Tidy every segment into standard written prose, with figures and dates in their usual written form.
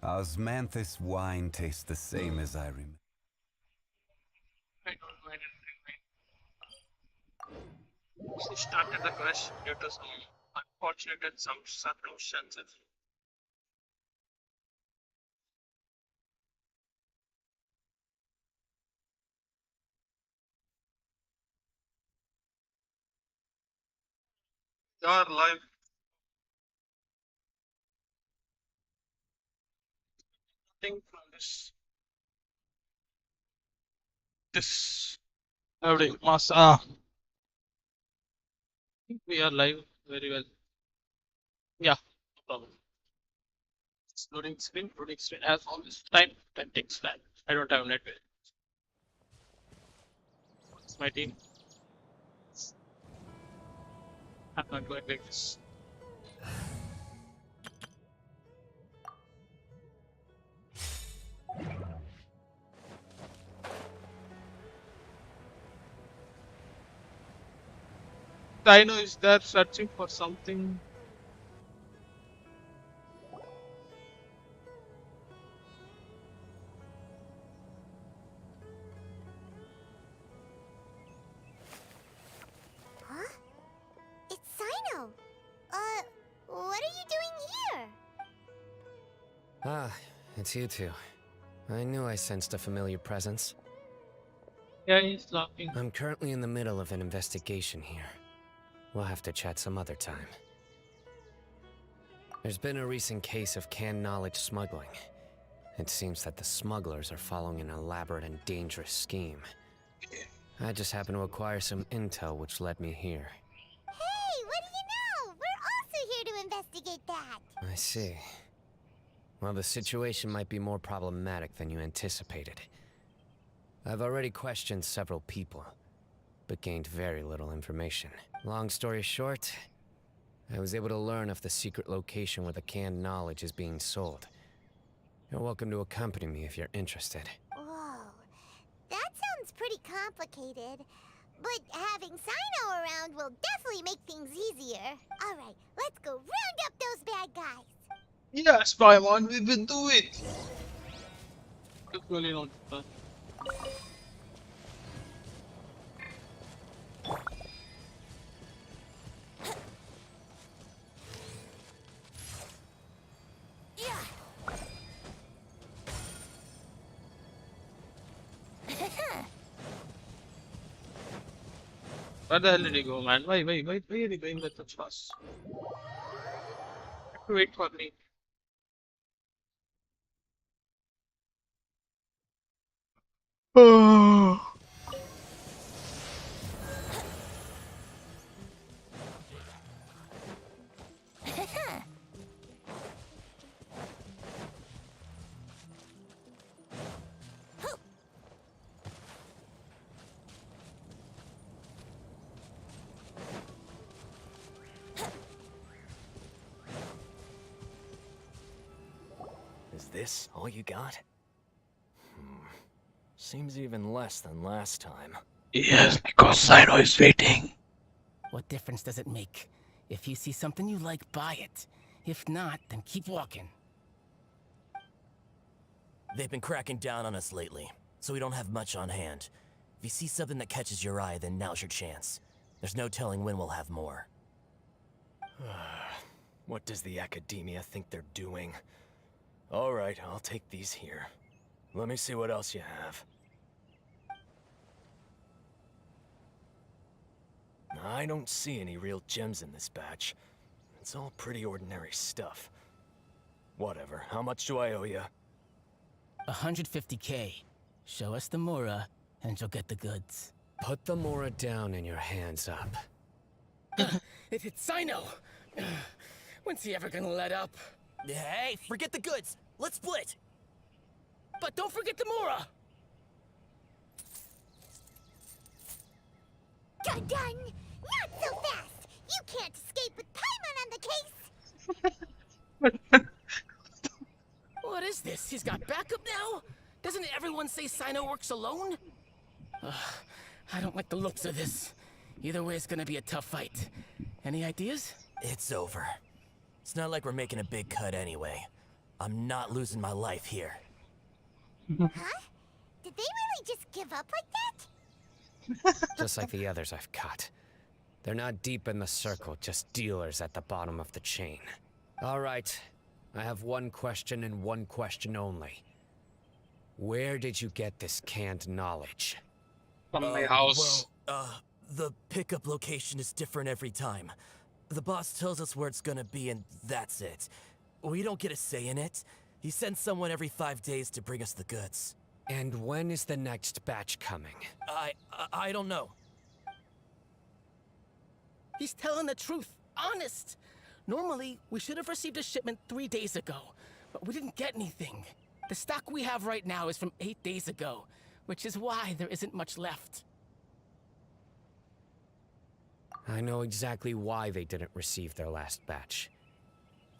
Osmanthus wine tastes the same as I remember. I don't know. I didn't remember. She started the crash due to some unfortunate and some circumstances. Your life thing from this everything mass we are live very well. Yeah, no problem. It's loading screen as always. Time takes time. I don't have network. It's my team. I'm not going like this. Dino is there searching for something. Huh? It's Sino. What are you doing here? Ah, it's you two. I knew I sensed a familiar presence. Yeah, he's laughing. I'm currently in the middle of an investigation here. We'll have to chat some other time. There's been a recent case of canned knowledge smuggling. It seems that the smugglers are following an elaborate and dangerous scheme. I just happened to acquire some intel which led me here. Hey, what do you know? We're also here to investigate that. I see. Well, the situation might be more problematic than you anticipated. I've already questioned several people, but gained very little information. Long story short, I was able to learn of the secret location where the canned knowledge is being sold. You're welcome to accompany me if you're interested. Whoa, that sounds pretty complicated. But having Sino around will definitely make things easier. All right, let's go round up those bad guys. Yes, Paimon, we will do it. It's really not fun. Where the hell did he go, man? Why are you going that much fast? Have to wait for me. Oh. Is this all you got? Seems even less than last time. Yes, because Sino is waiting. What difference does it make? If you see something you like, buy it. If not, then keep walking. They've been cracking down on us lately, so we don't have much on hand. If you see something that catches your eye, then now's your chance. There's no telling when we'll have more. What does the Academia think they're doing? Alright, I'll take these here. Let me see what else you have. I don't see any real gems in this batch. It's all pretty ordinary stuff. Whatever, how much do I owe you? 150K. Show us the Mora, and you'll get the goods. Put the Mora down and your hands up. It's Sino! When's he ever gonna let up? Hey, forget the goods! Let's split! But don't forget the Mora! Dun-dun! Not so fast! You can't escape with Paimon on the case! What is this? He's got backup now? Doesn't everyone say Sino works alone? I don't like the looks of this. Either way, it's gonna be a tough fight. Any ideas? It's over. It's not like we're making a big cut anyway. I'm not losing my life here. Huh? Did they really just give up like that? Just like the others I've caught. They're not deep in the circle, just dealers at the bottom of the chain. All right, I have one question and one question only. Where did you get this canned knowledge? From my house. The pickup location is different every time. The boss tells us where it's gonna be and that's it. We don't get a say in it. He sends someone every 5 days to bring us the goods. And when is the next batch coming? I don't know. He's telling the truth. Honest. Normally, we should have received a shipment 3 days ago, but we didn't get anything. The stock we have right now is from 8 days ago, which is why there isn't much left. I know exactly why they didn't receive their last batch.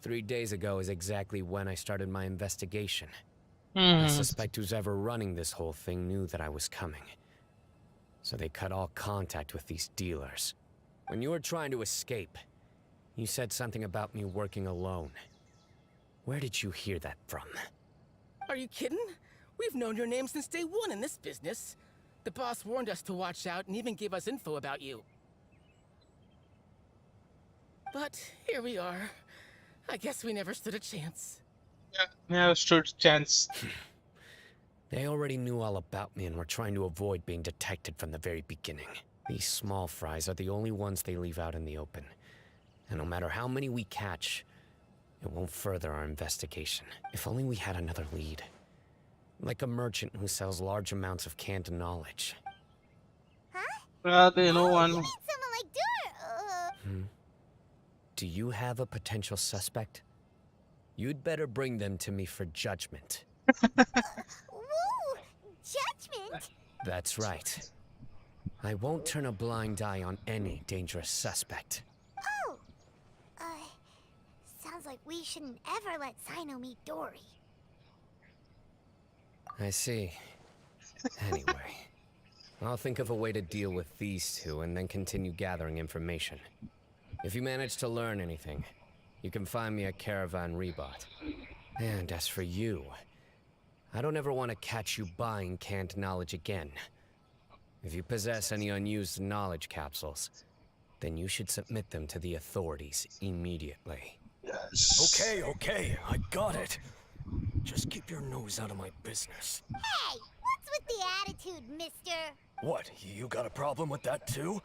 3 days ago is exactly when I started my investigation. I suspect who's ever running this whole thing knew that I was coming. So they cut all contact with these dealers. When you were trying to escape, you said something about me working alone. Where did you hear that from? Are you kidding? We've known your name since day one in this business. The boss warned us to watch out and even gave us info about you. But here we are. I guess we never stood a chance. Yeah, never stood chance. They already knew all about me and were trying to avoid being detected from the very beginning. These small fries are the only ones they leave out in the open. And no matter how many we catch, it won't further our investigation. If only we had another lead. Like a merchant who sells large amounts of canned knowledge. Huh? They know one. You mean someone like Dur? Do you have a potential suspect? You'd better bring them to me for judgment. Whoa! Judgment? That's right. I won't turn a blind eye on any dangerous suspect. Oh! Sounds like we shouldn't ever let Sino meet Dory. I see. Anyway, I'll think of a way to deal with these two and then continue gathering information. If you manage to learn anything, you can find me at Caravan Rebot. And as for you, I don't ever want to catch you buying canned knowledge again. If you possess any unused knowledge capsules, then you should submit them to the authorities immediately. Okay, I got it. Just keep your nose out of my business. Hey! What's with the attitude, mister? What, you got a problem with that too?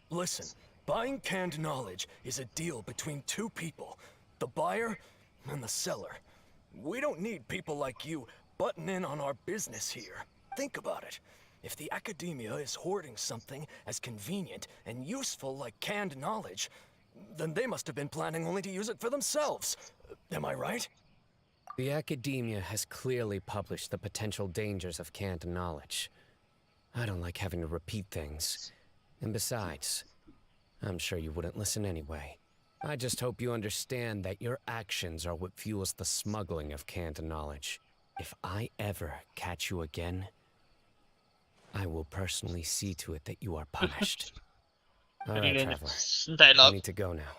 Listen, buying canned knowledge is a deal between two people, the buyer and the seller. We don't need people like you butting in on our business here. Think about it. If the academia is hoarding something as convenient and useful like canned knowledge, then they must have been planning only to use it for themselves. Am I right? The academia has clearly published the potential dangers of canned knowledge. I don't like having to repeat things. And besides, I'm sure you wouldn't listen anyway. I just hope you understand that your actions are what fuels the smuggling of canned knowledge. If I ever catch you again, I will personally see to it that you are punished. All right, Traveler. I Dialogue. need to go now.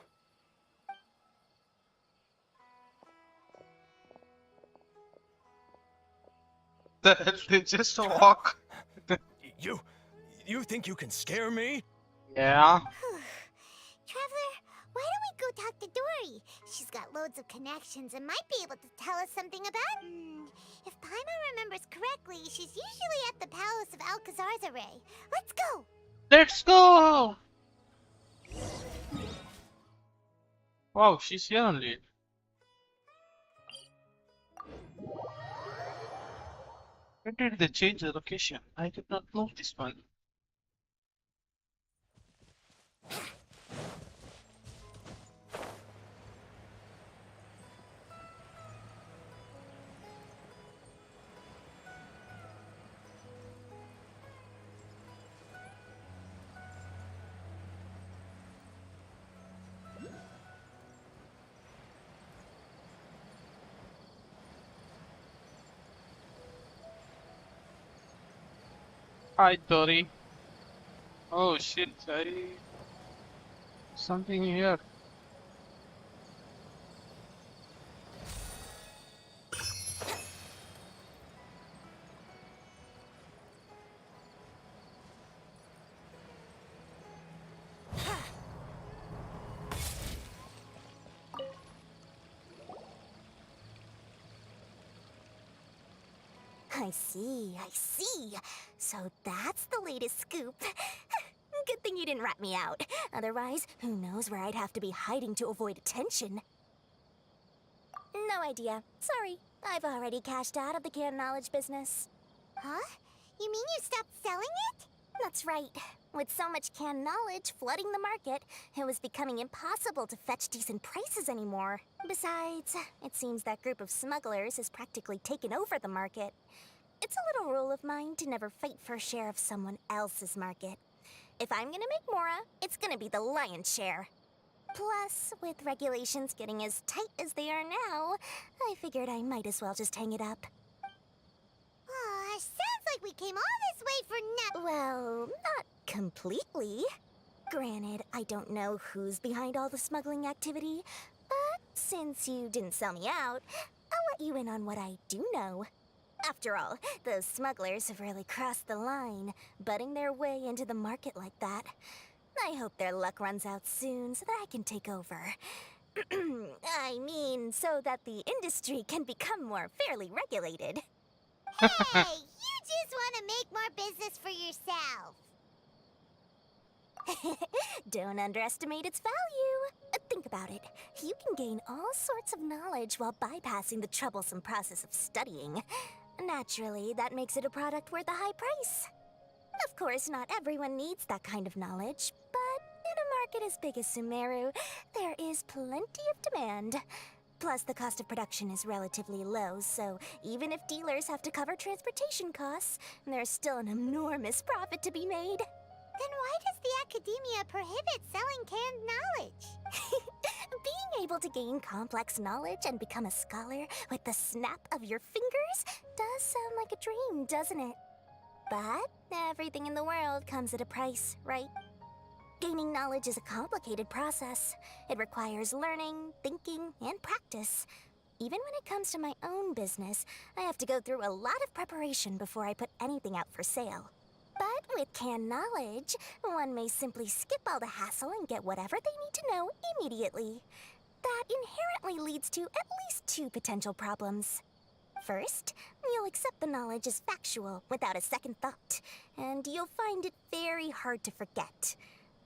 They just walk. You think you can scare me? Yeah. Traveler, why don't we go talk to Dory? She's got loads of connections and might be able to tell us something about... if Paimon remembers correctly, she's usually at the palace of Alcazar's array. Let's go! Let's go! Wow, she's here only. When did they change the location? I did not know this one. Hi, Tori. Oh shit, something here. I see, I see. So that's the latest scoop. Good thing you didn't rat me out. Otherwise, who knows where I'd have to be hiding to avoid attention. No idea. Sorry. I've already cashed out of the canned knowledge business. Huh? You mean you stopped selling it? That's right. With so much canned knowledge flooding the market, it was becoming impossible to fetch decent prices anymore. Besides, it seems that group of smugglers has practically taken over the market. It's a little rule of mine to never fight for a share of someone else's market. If I'm gonna make Mora, it's gonna be the lion's share. Plus, with regulations getting as tight as they are now, I figured I might as well just hang it up. Sounds like we came all this way for nothing. Well, not completely. Granted, I don't know who's behind all the smuggling activity, but since you didn't sell me out, I'll let you in on what I do know. After all, those smugglers have really crossed the line, butting their way into the market like that. I hope their luck runs out soon so that I can take over. I mean, so that the industry can become more fairly regulated. Hey, you just want to make more business for yourself. Don't underestimate its value. Think about it. You can gain all sorts of knowledge while bypassing the troublesome process of studying. Naturally, that makes it a product worth a high price. Of course, not everyone needs that kind of knowledge, but in a market as big as Sumeru, there is plenty of demand. Plus, the cost of production is relatively low, so even if dealers have to cover transportation costs, there's still an enormous profit to be made. Then why does the academia prohibit selling canned knowledge? Being able to gain complex knowledge and become a scholar with the snap of your fingers does sound like a dream, doesn't it? But everything in the world comes at a price, right? Gaining knowledge is a complicated process. It requires learning, thinking, and practice. Even when it comes to my own business, I have to go through a lot of preparation before I put anything out for sale. But with canned knowledge, one may simply skip all the hassle and get whatever they need to know immediately. That inherently leads to at least two potential problems. First, you'll accept the knowledge as factual without a second thought, and you'll find it very hard to forget.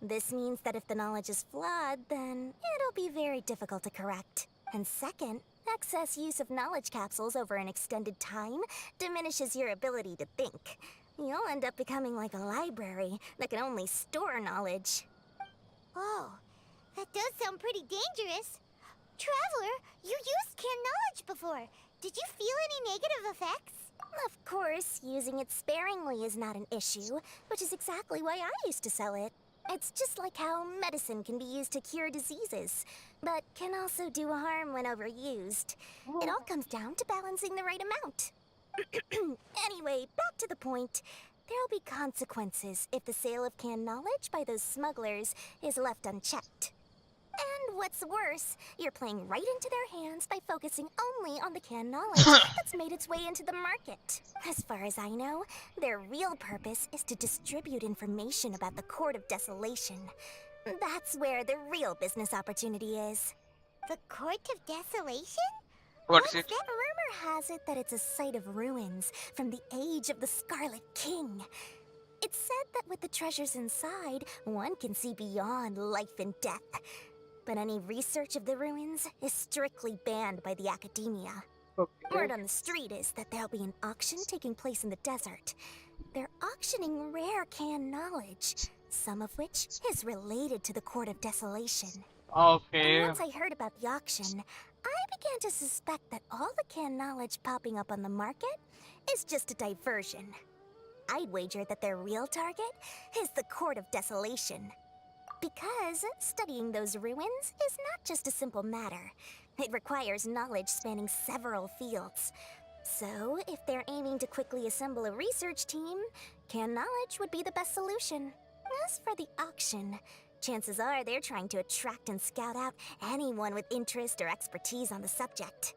This means that if the knowledge is flawed, then it'll be very difficult to correct. And second, excess use of knowledge capsules over an extended time diminishes your ability to think. You'll end up becoming like a library that can only store knowledge. Oh, that does sound pretty dangerous. Traveler, you used canned knowledge before. Did you feel any negative effects? Of course, using it sparingly is not an issue, which is exactly why I used to sell it. It's just like how medicine can be used to cure diseases, but can also do harm when overused. It all comes down to balancing the right amount. Anyway, back to the point. There'll be consequences if the sale of canned knowledge by those smugglers is left unchecked. And what's worse, you're playing right into their hands by focusing only on the canned knowledge that's made its way into the market. As far as I know, their real purpose is to distribute information about the Court of Desolation. That's where the real business opportunity is. The Court of Desolation? What is it? Rumor has it that it's a site of ruins from the age of the Scarlet King. It's said that with the treasures inside, one can see beyond life and death. But any research of the ruins is strictly banned by the academia. Word on the street is that there'll be an auction taking place in the desert. They're auctioning rare canned knowledge, some of which is related to the Court of Desolation. Okay. And once I heard about the auction, I began to suspect that all the canned knowledge popping up on the market is just a diversion. I'd wager that their real target is the Court of Desolation. Because studying those ruins is not just a simple matter. It requires knowledge spanning several fields. So, if they're aiming to quickly assemble a research team, canned knowledge would be the best solution. As for the auction, chances are they're trying to attract and scout out anyone with interest or expertise on the subject.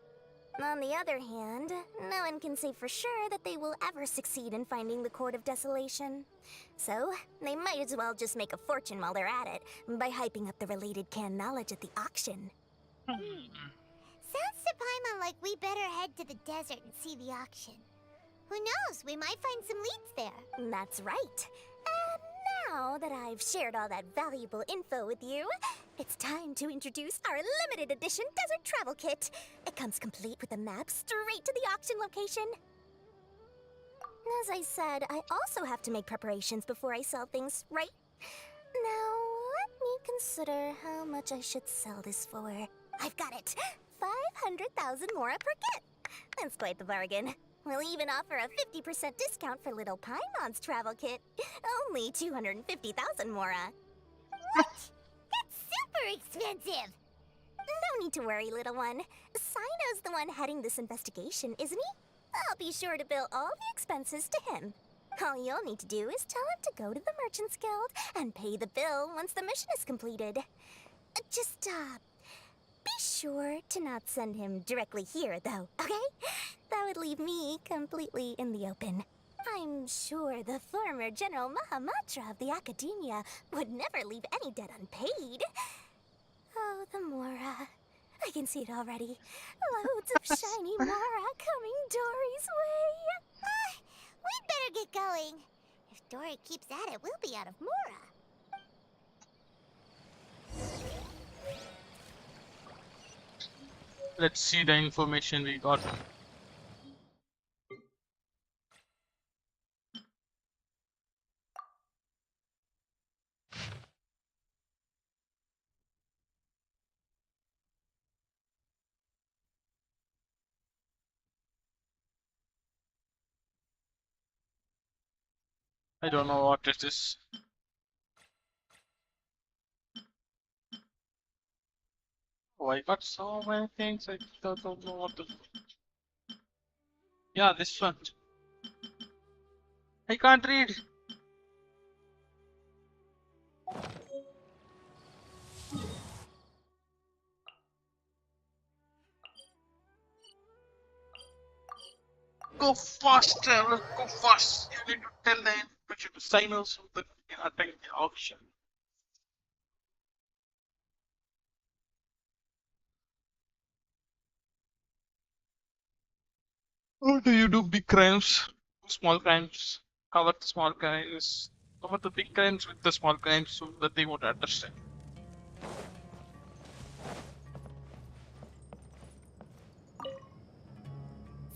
On the other hand, no one can say for sure that they will ever succeed in finding the Court of Desolation. So, they might as well just make a fortune while they're at it by hyping up the related canned knowledge at the auction. Sounds to Paimon like we better head to the desert and see the auction. Who knows? We might find some leads there. That's right. And now that I've shared all that valuable info with you, it's time to introduce our limited edition desert travel kit. It comes complete with a map straight to the auction location. As I said, I also have to make preparations before I sell things, right? Now, let me consider how much I should sell this for. I've got it! 500,000 mora per kit! That's quite the bargain. We'll even offer a 50% discount for Little Paimon's travel kit. Only 250,000 mora. What? That's super expensive! No need to worry, little one. Sino's the one heading this investigation, isn't he? I'll be sure to bill all the expenses to him. All you'll need to do is tell him to go to the Merchants Guild and pay the bill once the mission is completed. Just, be sure to not send him directly here, though, okay? That would leave me completely in the open. I'm sure the former General Mahamatra of the Academia would never leave any debt unpaid. Oh, the Mora. I can see it already. Loads of shiny Mora coming Dory's way. We'd better get going. If Dory keeps at it, we'll be out of Mora. Let's see the information we got. I don't know what it is. Oh, I got so many things. I don't know what to. Yeah, this one. I can't read. Go fast, Trevor. Go fast. You need to tell the information to Sino so that you can attend the auction. How do you do big crimes? Small crimes. Cover the small crimes. Cover the big crimes with the small crimes so that they won't understand.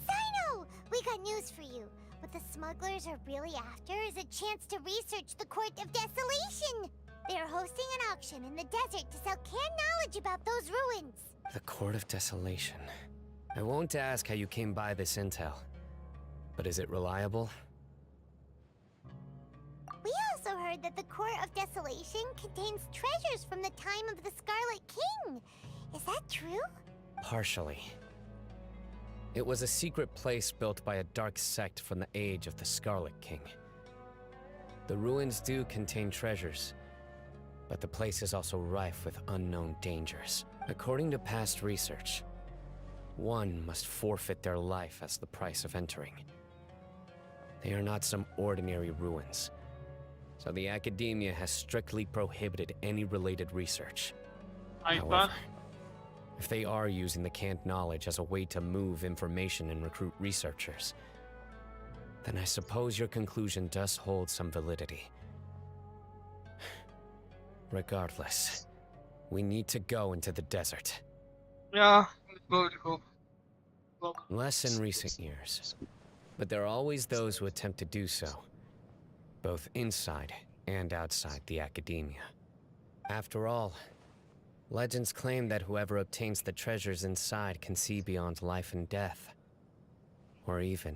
Sino! We got news for you. What the smugglers are really after is a chance to research the Court of Desolation. They're hosting an auction in the desert to sell canned knowledge about those ruins. The Court of Desolation. I won't ask how you came by this intel, but is it reliable? We also heard that the Court of Desolation contains treasures from the time of the Scarlet King. Is that true? Partially. It was a secret place built by a dark sect from the age of the Scarlet King. The ruins do contain treasures, but the place is also rife with unknown dangers. According to past research, one must forfeit their life as the price of entering. They are not some ordinary ruins, so the Academia has strictly prohibited any related research. However, if they are using the canned knowledge as a way to move information and recruit researchers, then I suppose your conclusion does hold some validity. Regardless, we need to go into the desert. Yeah, go. Less in recent years, but there are always those who attempt to do so, both inside and outside the Academia. After all, legends claim that whoever obtains the treasures inside can see beyond life and death, or even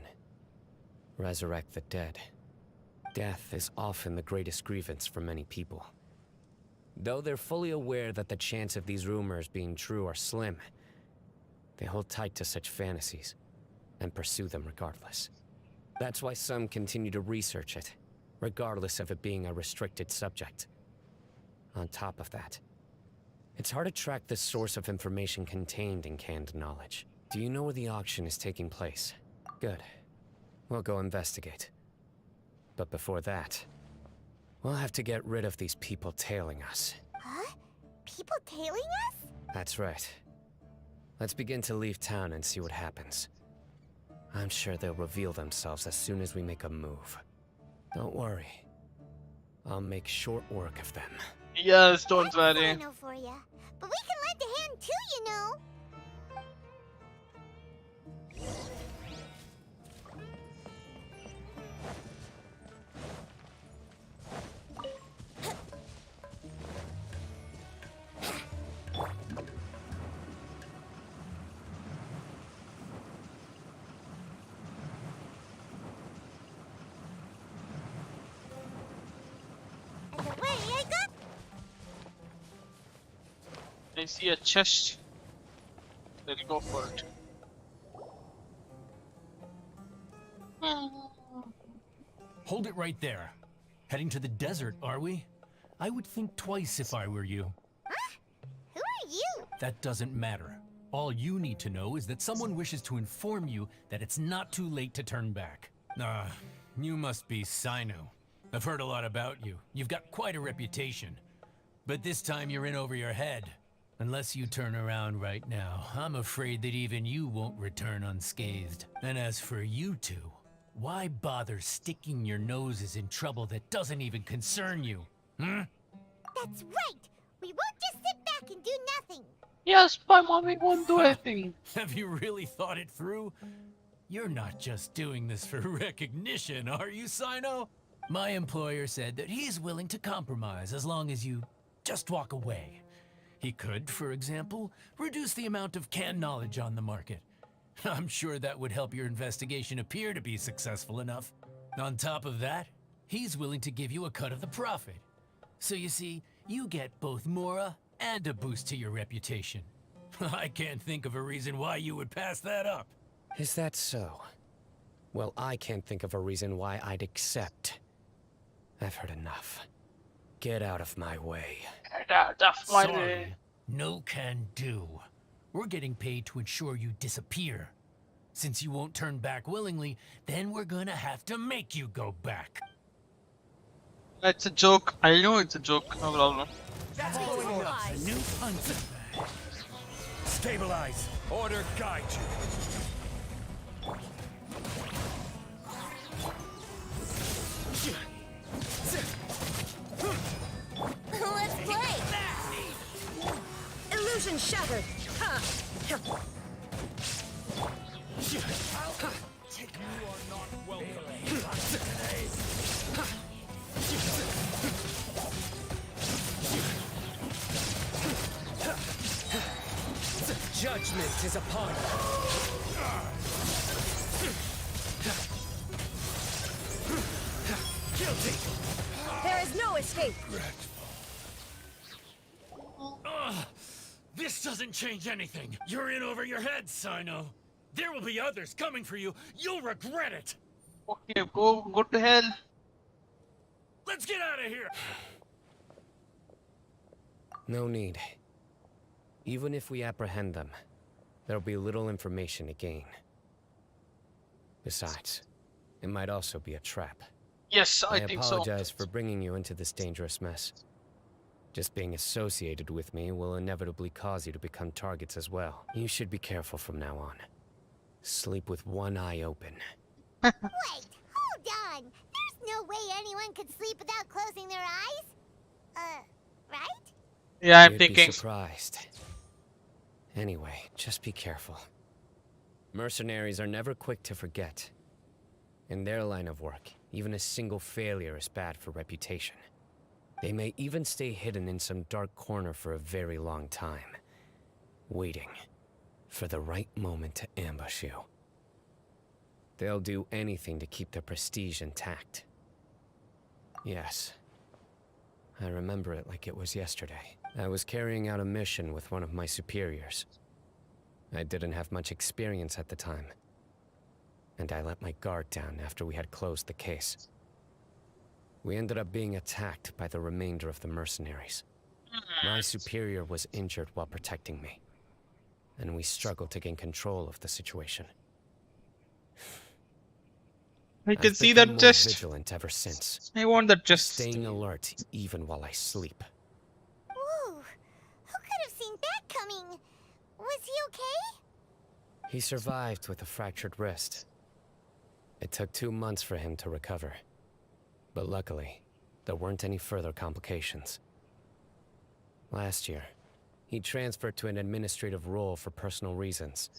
resurrect the dead. Death is often the greatest grievance for many people. Though they're fully aware that the chance of these rumors being true are slim, they hold tight to such fantasies and pursue them regardless. That's why some continue to research it, regardless of it being a restricted subject. On top of that, it's hard to track the source of information contained in canned knowledge. Do you know where the auction is taking place? Good. We'll go investigate. But before that, we'll have to get rid of these people tailing us. Huh? People tailing us? That's right. Let's begin to leave town and see what happens. I'm sure they'll reveal themselves as soon as we make a move. Don't worry. I'll make short work of them. Yes, don't That's worry. Sino for ya. But we can lend a hand too, you know. And away I go. I see a chest. Let's go for it. Hold it right there. Heading to the desert, are we? I would think twice if I were you. Who are you? That doesn't matter. All you need to know is that someone wishes to inform you that it's not too late to turn back. You must be Sino. I've heard a lot about you. You've got quite a reputation. But this time you're in over your head. Unless you turn around right now, I'm afraid that even you won't return unscathed. And as for you two, why bother sticking your noses in trouble that doesn't even concern you? That's right. We won't just sit back and do nothing. Yes, my mommy won't do anything. Have you really thought it through? You're not just doing this for recognition, are you, Sino? My employer said that he's willing to compromise as long as you just walk away. He could, for example, reduce the amount of canned knowledge on the market. I'm sure that would help your investigation appear to be successful enough. On top of that, he's willing to give you a cut of the profit. So you see, you get both Mora and a boost to your reputation. I can't think of a reason why you would pass that up. Is that so? Well, I can't think of a reason why I'd accept. I've heard enough. Get out of my way. That's my Sorry, no can do. We're getting paid to ensure you disappear. Since you won't turn back willingly, then we're gonna have to make you go back. It's a joke. I know it's a joke. No problem. New punch. Stabilize. Order guide you. Let's play! Illusion shattered. Ha! Judgment is upon you. Guilty. There is no escape. This doesn't change anything. You're in over your head, Sino. There will be others coming for you. You'll regret it. Okay, go to hell. Let's get out of here. No need. Even if we apprehend them, there'll be little information to gain. Besides, it might also be a trap. Yes, I think so. apologize for bringing you into this dangerous mess. Just being associated with me will inevitably cause you to become targets as well. You should be careful from now on. Sleep with one eye open. Wait, hold on. There's no way anyone could sleep without closing their eyes. Right? Yeah, I'm You'd thinking. be surprised. Anyway, just be careful. Mercenaries are never quick to forget. In their line of work, even a single failure is bad for reputation. They may even stay hidden in some dark corner for a very long time, waiting for the right moment to ambush you. They'll do anything to keep their prestige intact. Yes, I remember it like it was yesterday. I was carrying out a mission with one of my superiors. I didn't have much experience at the time, and I let my guard down after we had closed the case. We ended up being attacked by the remainder of the mercenaries. My superior was injured while protecting me, and we struggled to gain control of the situation. I can I've see become that more chest. vigilant ever since, I want that chest. staying alert even while I sleep. Whoa. Who could have seen that coming? Was he okay? He survived with a fractured wrist, It took 2 months for him to recover. But luckily, there weren't any further complications. Last year, he transferred to an administrative role for personal reasons,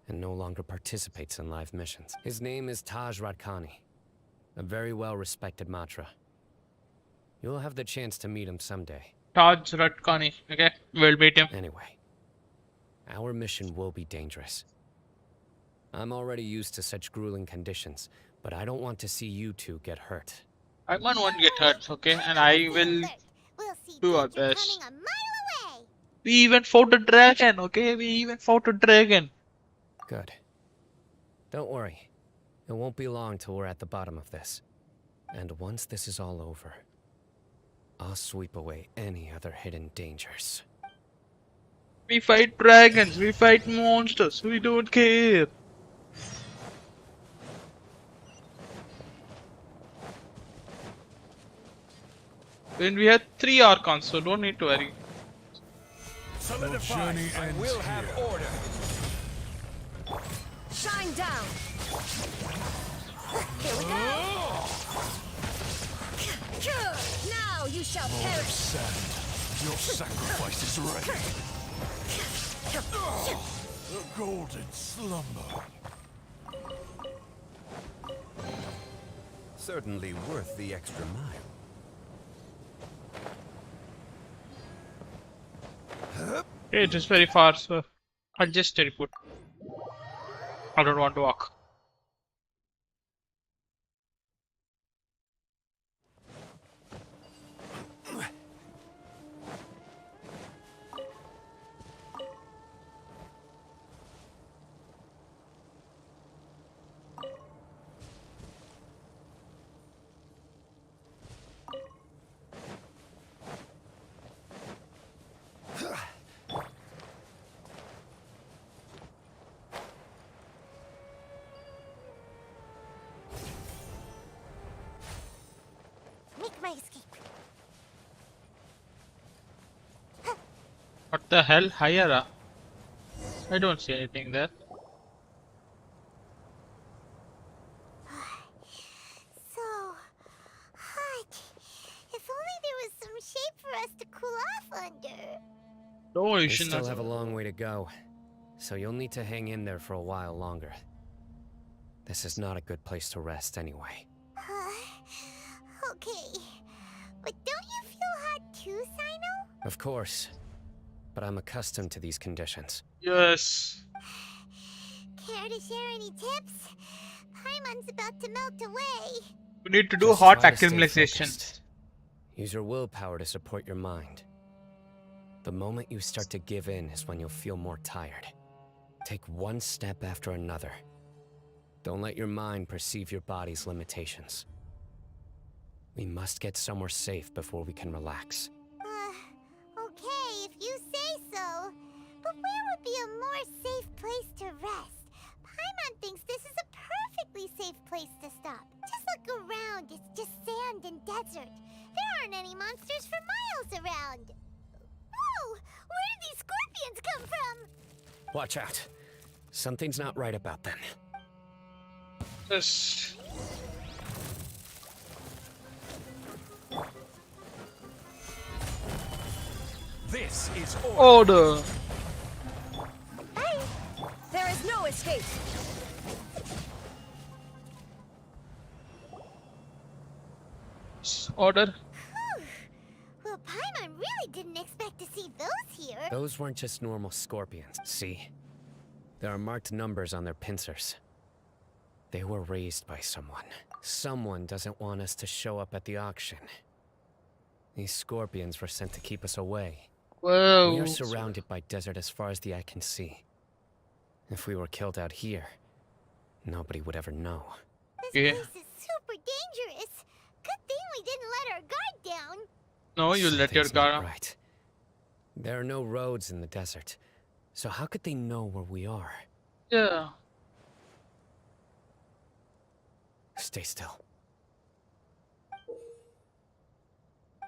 and no longer participates in live missions. His name is Taj Radkani, a very well-respected Matra. You'll have the chance to meet him someday. Taj Ratkani. Okay, we'll meet him. Anyway, our mission will be dangerous. I'm already used to such grueling conditions, but I don't want to see you two get hurt. I won't get hurt, okay? And I will We'll see do our danger best. coming a mile away. We even fought a dragon, okay? We even fought a dragon. Good. Don't worry. It won't be long till we're at the bottom of this. And once this is all over, I'll sweep away any other hidden dangers. We fight dragons, we fight monsters, we don't care. Then we had 3 Archons, so don't need to worry. Solidify, and we'll have order. Shine down. Here we go. Now you shall perish. Your sacrifice is ready. The golden slumber. Certainly worth the extra mile. Okay, it is very far, so I'll just teleport. I don't want to walk. Make my escape. What the hell? Hayara? I don't see anything there. So hot. If only there was some shape for us to cool off under. No, you We should still not. have a long way to go, so you'll need to hang in there for a while longer. This is not a good place to rest anyway. Okay. But don't you feel hot too, Sino? Of course, but I'm accustomed to these conditions. Yes. Care to share any tips? Paimon's about to melt away. We need to do Just hot try to stay acclimatization. focused. Use your willpower to support your mind. The moment you start to give in is when you'll feel more tired. Take one step after another. Don't let your mind perceive your body's limitations. We must get somewhere safe before we can relax. Okay, if you say so. But where would be a more safe place to rest? Paimon thinks this is a perfectly safe place to stop. Just look around, it's just sand and desert. There aren't any monsters for miles around. Whoa! Where did these scorpions come from? Watch out. Something's not right about them. Yes. This is Order. Hey, there is no escape. Order. Well, Paimon really didn't expect to see those here. Those weren't just normal scorpions. See? There are marked numbers on their pincers. They were raised by someone. Someone doesn't want us to show up at the auction. These scorpions were sent to keep us away. Whoa. We are surrounded by desert as far as the eye can see. If we were killed out here, nobody would ever know. This Yeah. place is super dangerous. Good thing we didn't let our guard down. No, you let your Something's guard not down. right. There are no roads in the desert, so how could they know where we are? Yeah. Stay still.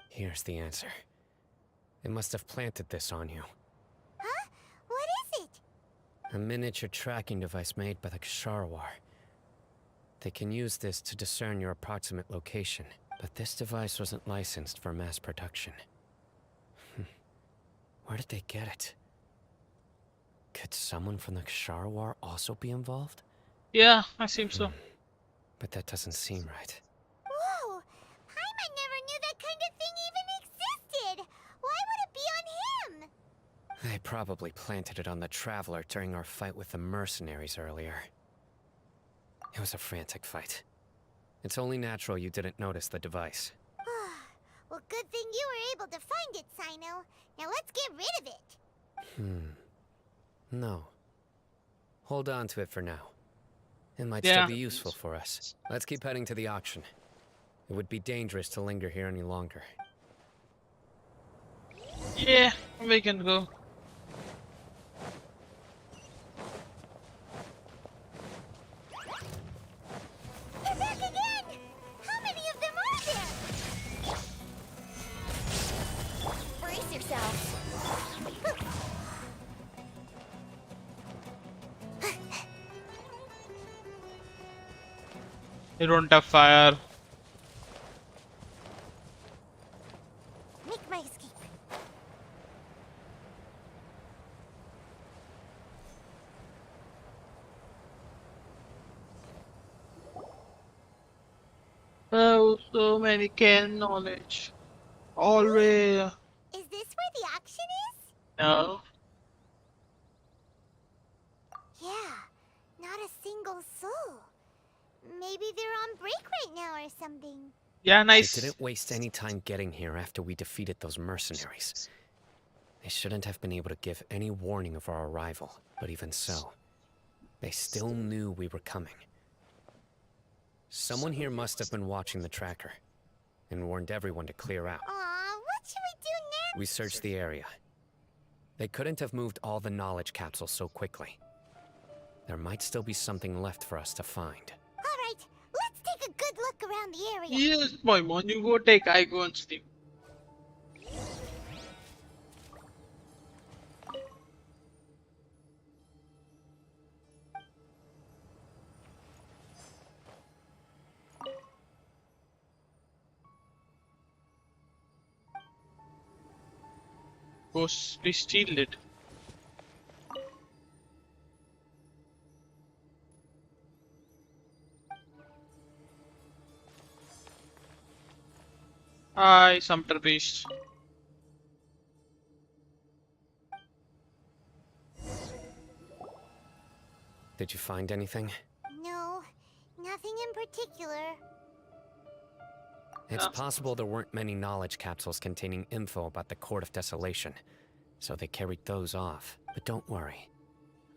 Here's the answer. It must have planted this on you. Huh? What is it? A miniature tracking device made by the Ksharawar. They can use this to discern your approximate location, but this device wasn't licensed for mass production. Where did they get it? Could someone from the Ksharawar also be involved? Yeah, I seem so. But that doesn't seem right. Whoa! Paimon never knew that kind of thing even existed! Why would it be on him? They probably planted it on the Traveler during our fight with the mercenaries earlier. It was a frantic fight. It's only natural you didn't notice the device. Well, good thing you were able to find it, Sino. Now let's get rid of it. No. Hold on to it for now. It might Yeah. still be useful for us. Let's keep heading to the auction. It would be dangerous to linger here any longer. Yeah, we can go. They're back again! How many of them are there? Brace yourselves. They don't have fire. Make my escape. Oh, so many can knowledge. Always. Is this where the auction is? No. Yeah, not a single soul. Maybe they're on break right now or something. Yeah, They nice. didn't waste any time getting here after we defeated those mercenaries. They shouldn't have been able to give any warning of our arrival, but even so, they still knew we were coming. Someone here must have been watching the tracker and warned everyone to clear out. Aw, what should we do now? We searched the area. They couldn't have moved all the knowledge capsules so quickly. There might still be something left for us to find. Alright, let's take a good look around the area. Yes, boy, man, you go take, I go and sleep. Go steal it. Hi, Sumter Beast. Did you find anything? No, nothing in particular. It's Yeah. possible there weren't many knowledge capsules containing info about the Court of Desolation, so they carried those off. But don't worry.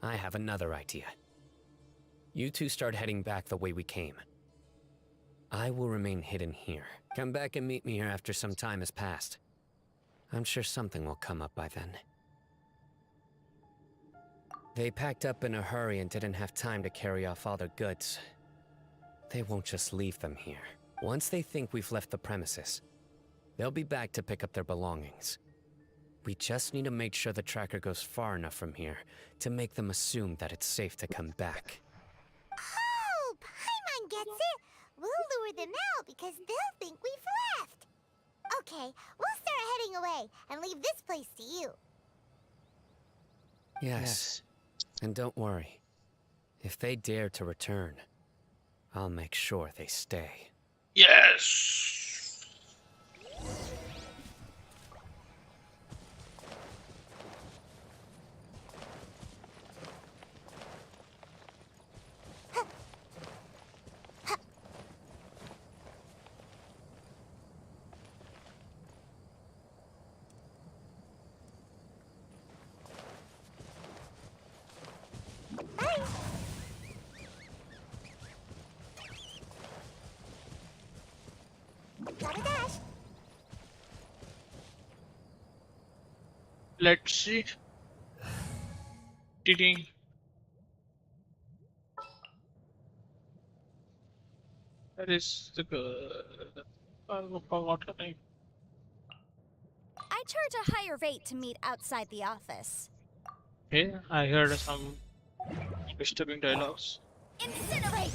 I have another idea. You two start heading back the way we came. I will remain hidden here. Come back and meet me here after some time has passed. I'm sure something will come up by then. They packed up in a hurry and didn't have time to carry off all their goods. They won't just leave them here. Once they think we've left the premises, they'll be back to pick up their belongings. We just need to make sure the tracker goes far enough from here to make them assume that it's safe to come back. Oh, Paimon gets it. We'll lure them out because they'll think we've left. Okay, we'll start heading away and leave this place to you. Yes. And don't worry. If they dare to return, I'll make sure they stay. Yes. Gotta dash. Let's see. Ding. That is the good. I forgot the name. I charge a higher rate to meet outside the office. Okay, I heard some disturbing dialogues. Incinerate!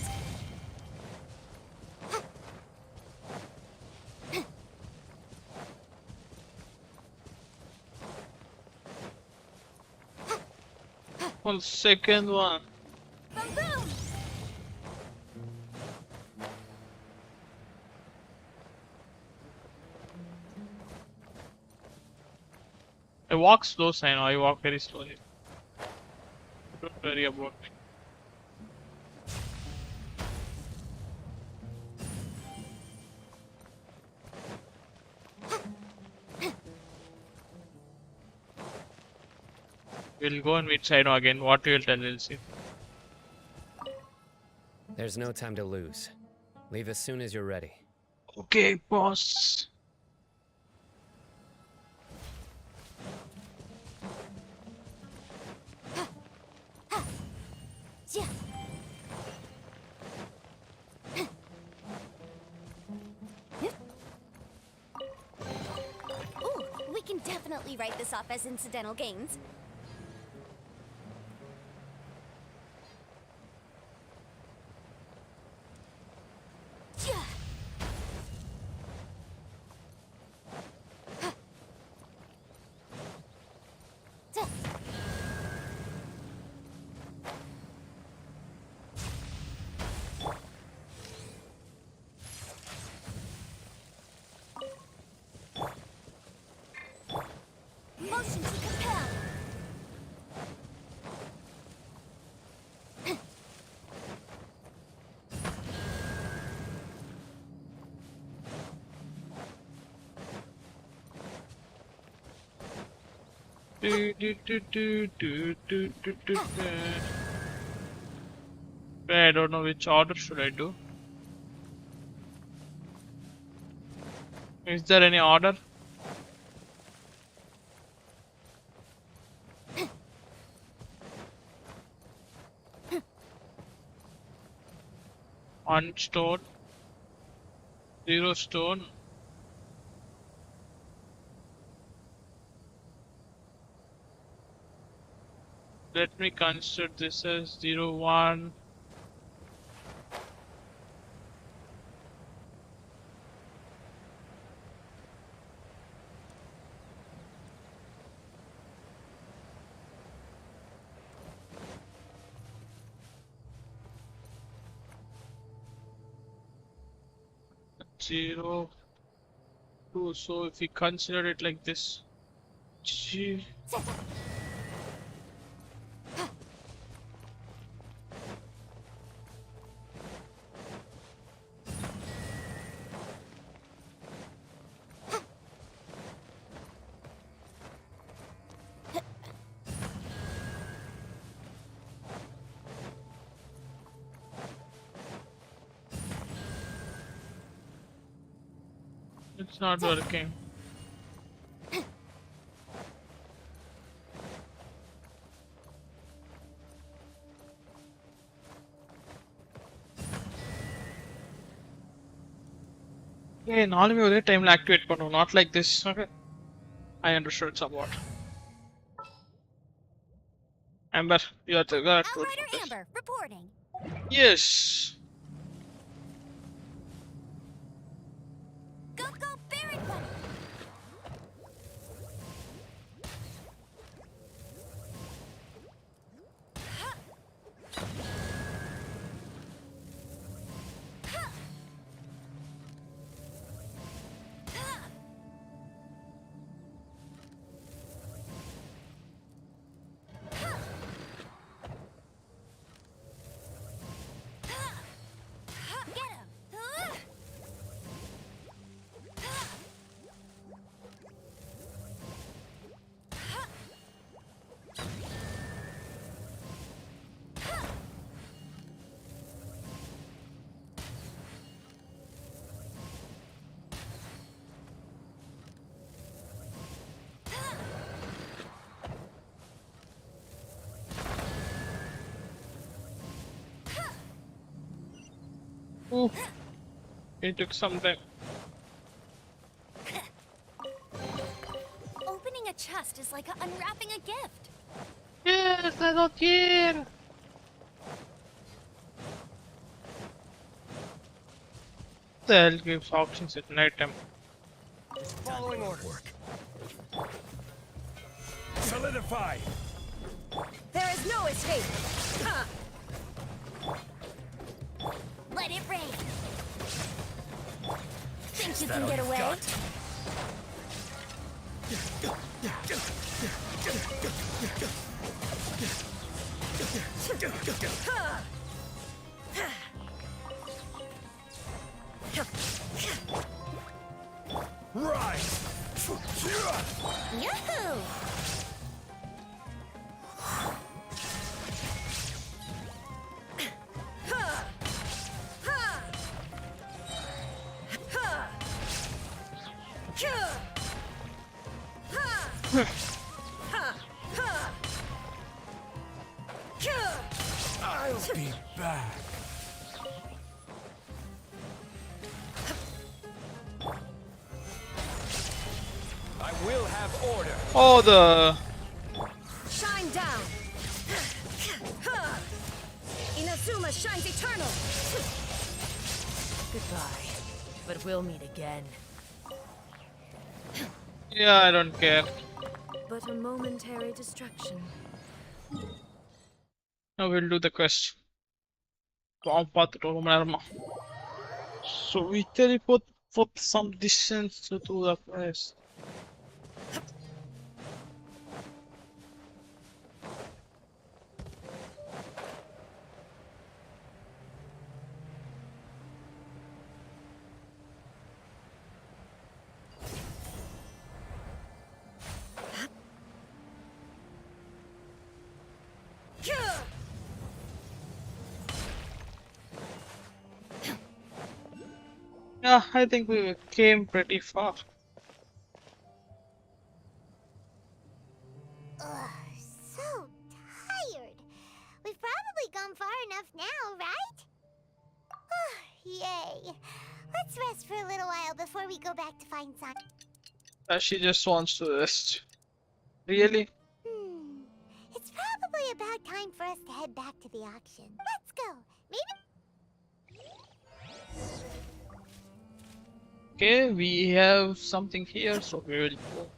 On the second one. Boom boom! I walk slow, Sino. I walk very slowly. Don't worry about me. We'll go and meet Sino again. What you will tell, we'll see. There's no time to lose. Leave as soon as you're ready. Okay, boss. Yeah. Ooh, we can definitely write this off as incidental gains. Yeah. Motion to compel. I don't know which order should I do. Is there any order? One stone, 0 stone. Let me consider this as 0, 1. Zero, 2. So if we consider it like this, G. It's not working. Hey, நாலுமே ஒரே டைம்ல activate பண்ணுவோம், not like this. Okay, I understood somewhat. Amber, you are the good. Outrider Amber, reporting. Yes. Go go Baron Bunny. Get him. Ooh, it took some time. Opening a chest is like unwrapping a gift. Yes, I don't care. The hell gives options at night time? Following order. Solidify. There is is no escape! Ha! Let it rain. Think Is you that can all get you've away? got? Rise! Yahoo! I'll be back. I will have order. Oh, the Shine down! Inazuma shines eternal! Goodbye, but we'll meet again. yeah, I don't care. But a momentary distraction. Now we'll do the quest. Wow, path to Romanarma. So we teleport for some distance to the place. Yeah, I think we came pretty far. Ugh, so tired. We've probably gone far enough now, right? Yay. Let's rest for a little while before we go back to find San. She just wants to rest. Really? It's probably about time for us to head back to the auction. Let's go. Maybe. Okay, we have something here, so we will go.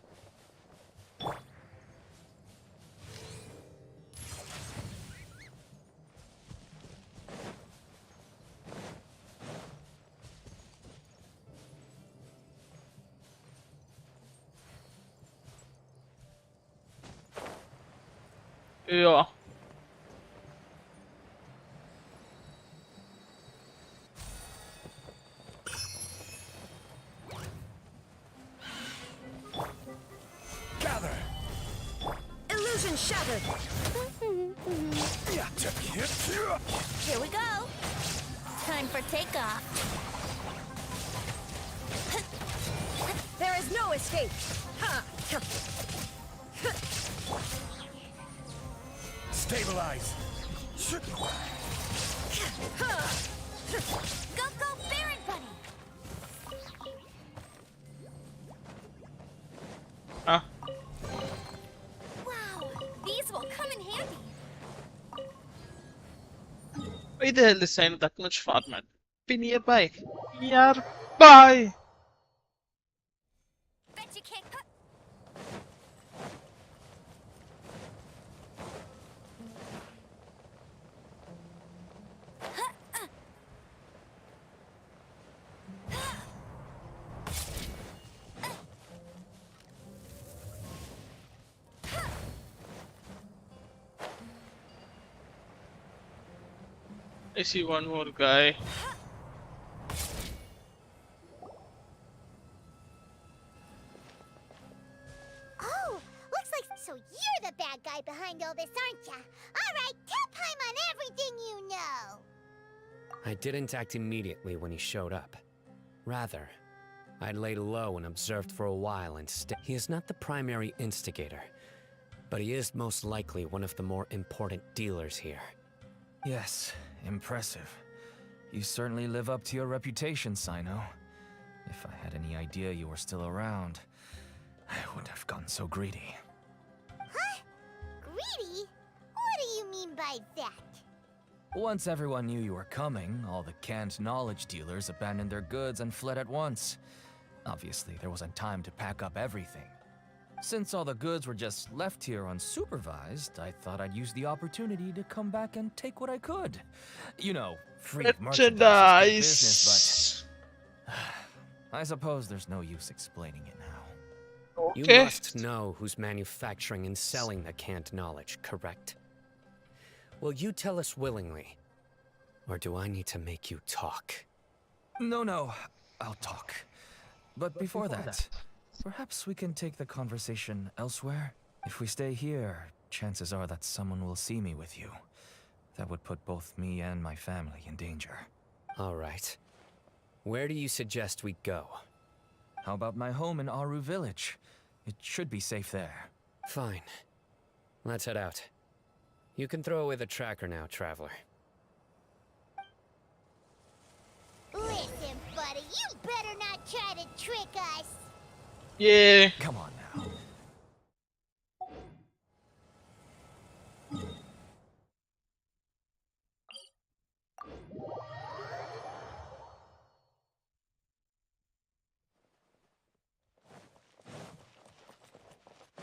Yeah. Gather. Illusion shattered! Here we go. Time for takeoff. There is no escape! Ha! Stabilize. Go, go, Baron Bunny! Ah. Wow, these will come in handy. Why the hell is sign that much format? Be nearby. Nearby! Bet you can't cut. I see one more guy. Oh, looks like so you're the bad guy behind all this, aren't ya? All right, tell Paimon everything you know. I didn't act immediately when he showed up. Rather, I laid low and observed for a while instead. He is not the primary instigator, but he is most likely one of the more important dealers here. Yes, impressive. You certainly live up to your reputation, Sino. If I had any idea you were still around, I wouldn't have gotten so greedy. Huh? Greedy? What do you mean by that? Once everyone knew you were coming, all the canned knowledge dealers abandoned their goods and fled at once. Obviously, there wasn't time to pack up everything. Since all the goods were just left here unsupervised, I thought I'd use the opportunity to come back and take what I could. You know, free merchandise is good business, but I suppose there's no use explaining it now. You Okay. must know who's manufacturing and selling the canned knowledge, correct? Will you tell us willingly? Or do I need to make you talk? No, I'll talk. But before that, perhaps we can take the conversation elsewhere? If we stay here, chances are that someone will see me with you. That would put both me and my family in danger. All right. Where do you suggest we go? How about my home in Aru Village? It should be safe there. Fine. Let's head out. You can throw away the tracker now, Traveler. Listen, buddy, you better not try to trick us. Yeah. Come on now.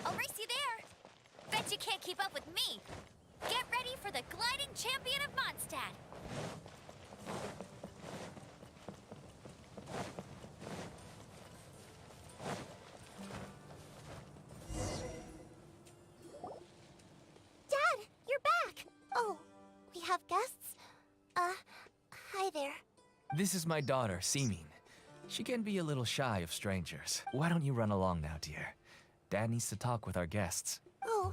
I'll race you there. Bet you can't keep up with me. Get ready for the gliding champion of Mondstadt. Dad, you're back. Oh, we have guests? Hi there. This is my daughter, Seeming. She can be a little shy of strangers. Why don't you run along now, dear? Dad needs to talk with our guests. Oh,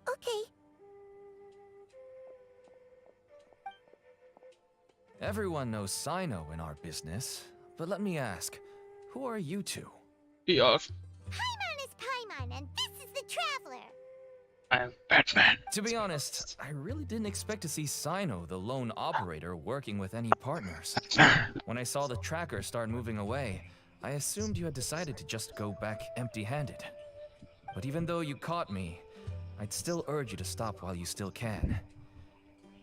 okay. Everyone knows Sino in our business, but let me ask, who are you two? We are. Paimon is Paimon, and this is the Traveler. I am Batman. To be honest, I really didn't expect to see Sino, the lone operator, working with any partners. When I saw the tracker start moving away, I assumed you had decided to just go back empty-handed. But even though you caught me, I'd still urge you to stop while you still can.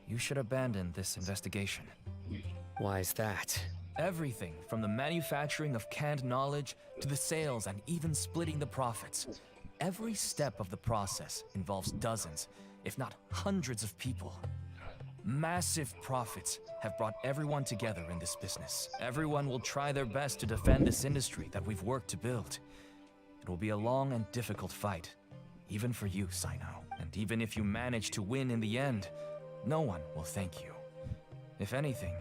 You should abandon this investigation. Why is that? Everything from the manufacturing of canned knowledge to the sales and even splitting the profits. Every step of the process involves dozens, if not hundreds of people. Massive profits have brought everyone together in this business. Everyone will try their best to defend this industry that we've worked to build. It will be a long and difficult fight, even for you, Sino. And even if you manage to win in the end, no one will thank you. If anything,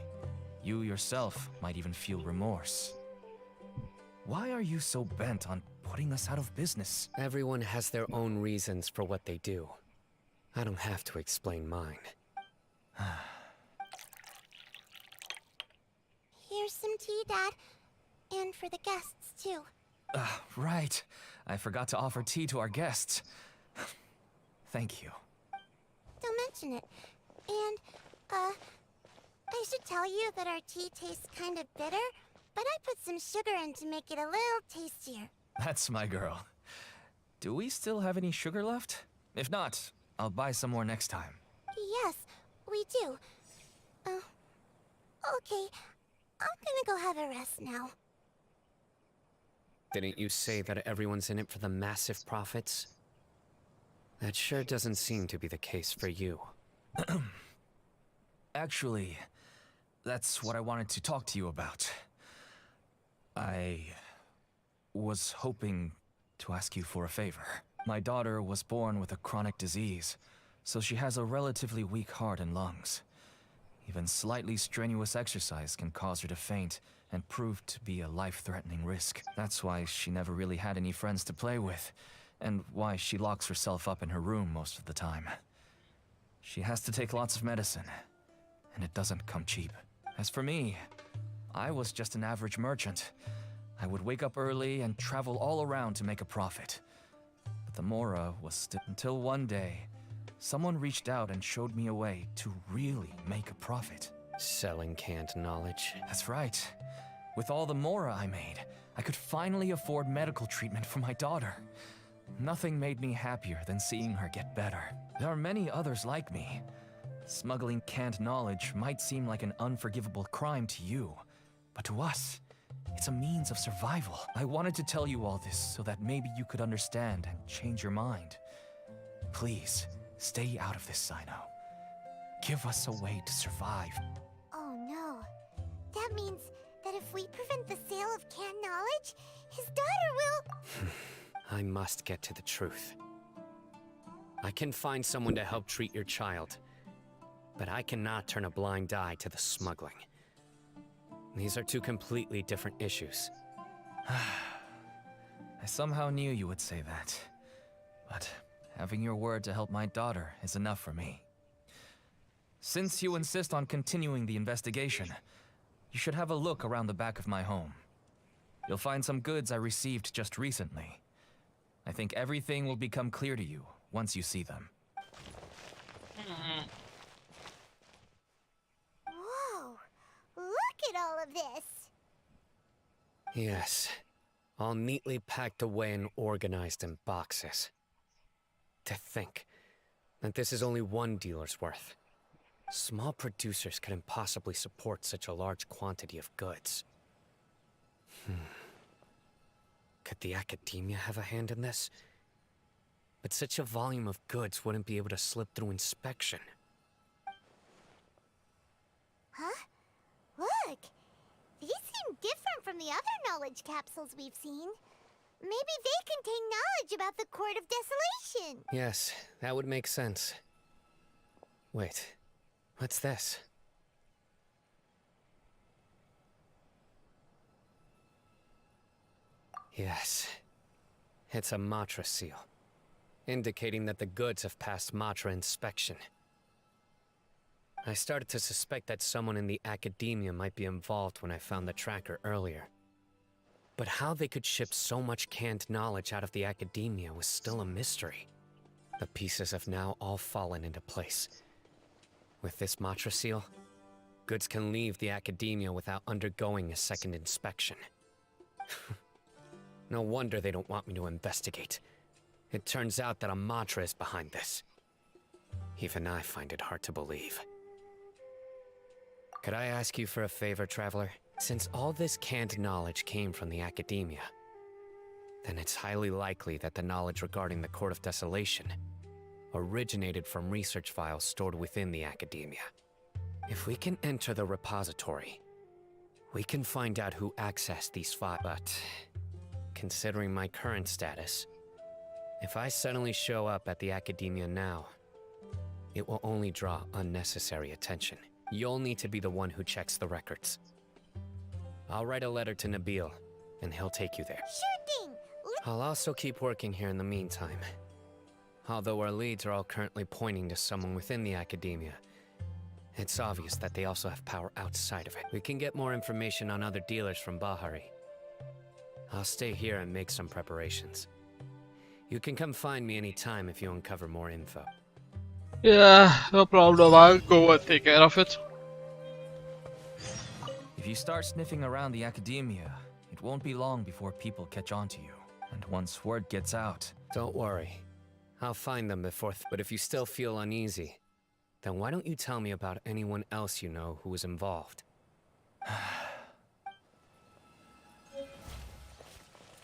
you yourself might even feel remorse. Why are you so bent on putting us out of business? Everyone has their own reasons for what they do. I don't have to explain mine. Here's some tea, Dad. And for the guests, too. Right. I forgot to offer tea to our guests. Thank you. Don't mention it. And, I should tell you that our tea tastes kind of bitter, but I put some sugar in to make it a little tastier. That's my girl. Do we still have any sugar left? If not, I'll buy some more next time. Yes, we do. Okay. I'm gonna go have a rest now. Didn't you say that everyone's in it for the massive profits? That sure doesn't seem to be the case for you. Actually, that's what I wanted to talk to you about. I was hoping to ask you for a favor. My daughter was born with a chronic disease, so she has a relatively weak heart and lungs. Even slightly strenuous exercise can cause her to faint and prove to be a life-threatening risk. That's why she never really had any friends to play with, and why she locks herself up in her room most of the time. She has to take lots of medicine, and it doesn't come cheap. As for me, I was just an average merchant. I would wake up early and travel all around to make a profit. But the Mora was still until one day, someone reached out and showed me a way to really make a profit. Selling canned knowledge? That's right. With all the Mora I made, I could finally afford medical treatment for my daughter. Nothing made me happier than seeing her get better. There are many others like me. Smuggling canned knowledge might seem like an unforgivable crime to you, but to us, It's a means of survival. I wanted to tell you all this so that maybe you could understand and change your mind. Please, stay out of this, Sino. Give us a way to survive. Oh no. That means that if we prevent the sale of canned knowledge, his daughter will... I must get to the truth. I can find someone to help treat your child, but I cannot turn a blind eye to the smuggling. These are two completely different issues. I somehow knew you would say that. But having your word to help my daughter is enough for me. Since you insist on continuing the investigation, you should have a look around the back of my home. You'll find some goods I received just recently. I think everything will become clear to you once you see them. Whoa! Look at all of this! Yes, all neatly packed away and organized in boxes. To think that this is only one dealer's worth. Small producers couldn't possibly support such a large quantity of goods. Could the academia have a hand in this? But such a volume of goods wouldn't be able to slip through inspection. Huh? Look! These seem different from the other knowledge capsules we've seen. Maybe they contain knowledge about the Court of Desolation. Yes, that would make sense. Wait, what's this? Yes, it's a Matra seal, indicating that the goods have passed Matra inspection. I started to suspect that someone in the academia might be involved when I found the tracker earlier. But how they could ship so much canned knowledge out of the academia was still a mystery. The pieces have now all fallen into place. With this Matra seal, goods can leave the academia without undergoing a second inspection. No wonder they don't want me to investigate. It turns out that a Matra is behind this. Even I find it hard to believe. Could I ask you for a favor, Traveler? Since all this canned knowledge came from the academia, then it's highly likely that the knowledge regarding the Court of Desolation originated from research files stored within the academia. If we can enter the repository, we can find out who accessed these files. But considering my current status, if I suddenly show up at the academia now, it will only draw unnecessary attention. You'll need to be the one who checks the records. I'll write a letter to Nabil, and he'll take you there. Sure thing! I'll also keep working here in the meantime. Although our leads are all currently pointing to someone within the academia, it's obvious that they also have power outside of it. We can get more information on other dealers from Bahari. I'll stay here and make some preparations. You can come find me anytime if you uncover more info. Yeah, no problem. I'll go and take care of it. If you start sniffing around the academia, it won't be long before people catch on to you. And once word gets out... Don't worry. I'll find them before... But if you still feel uneasy, then why don't you tell me about anyone else you know who was involved?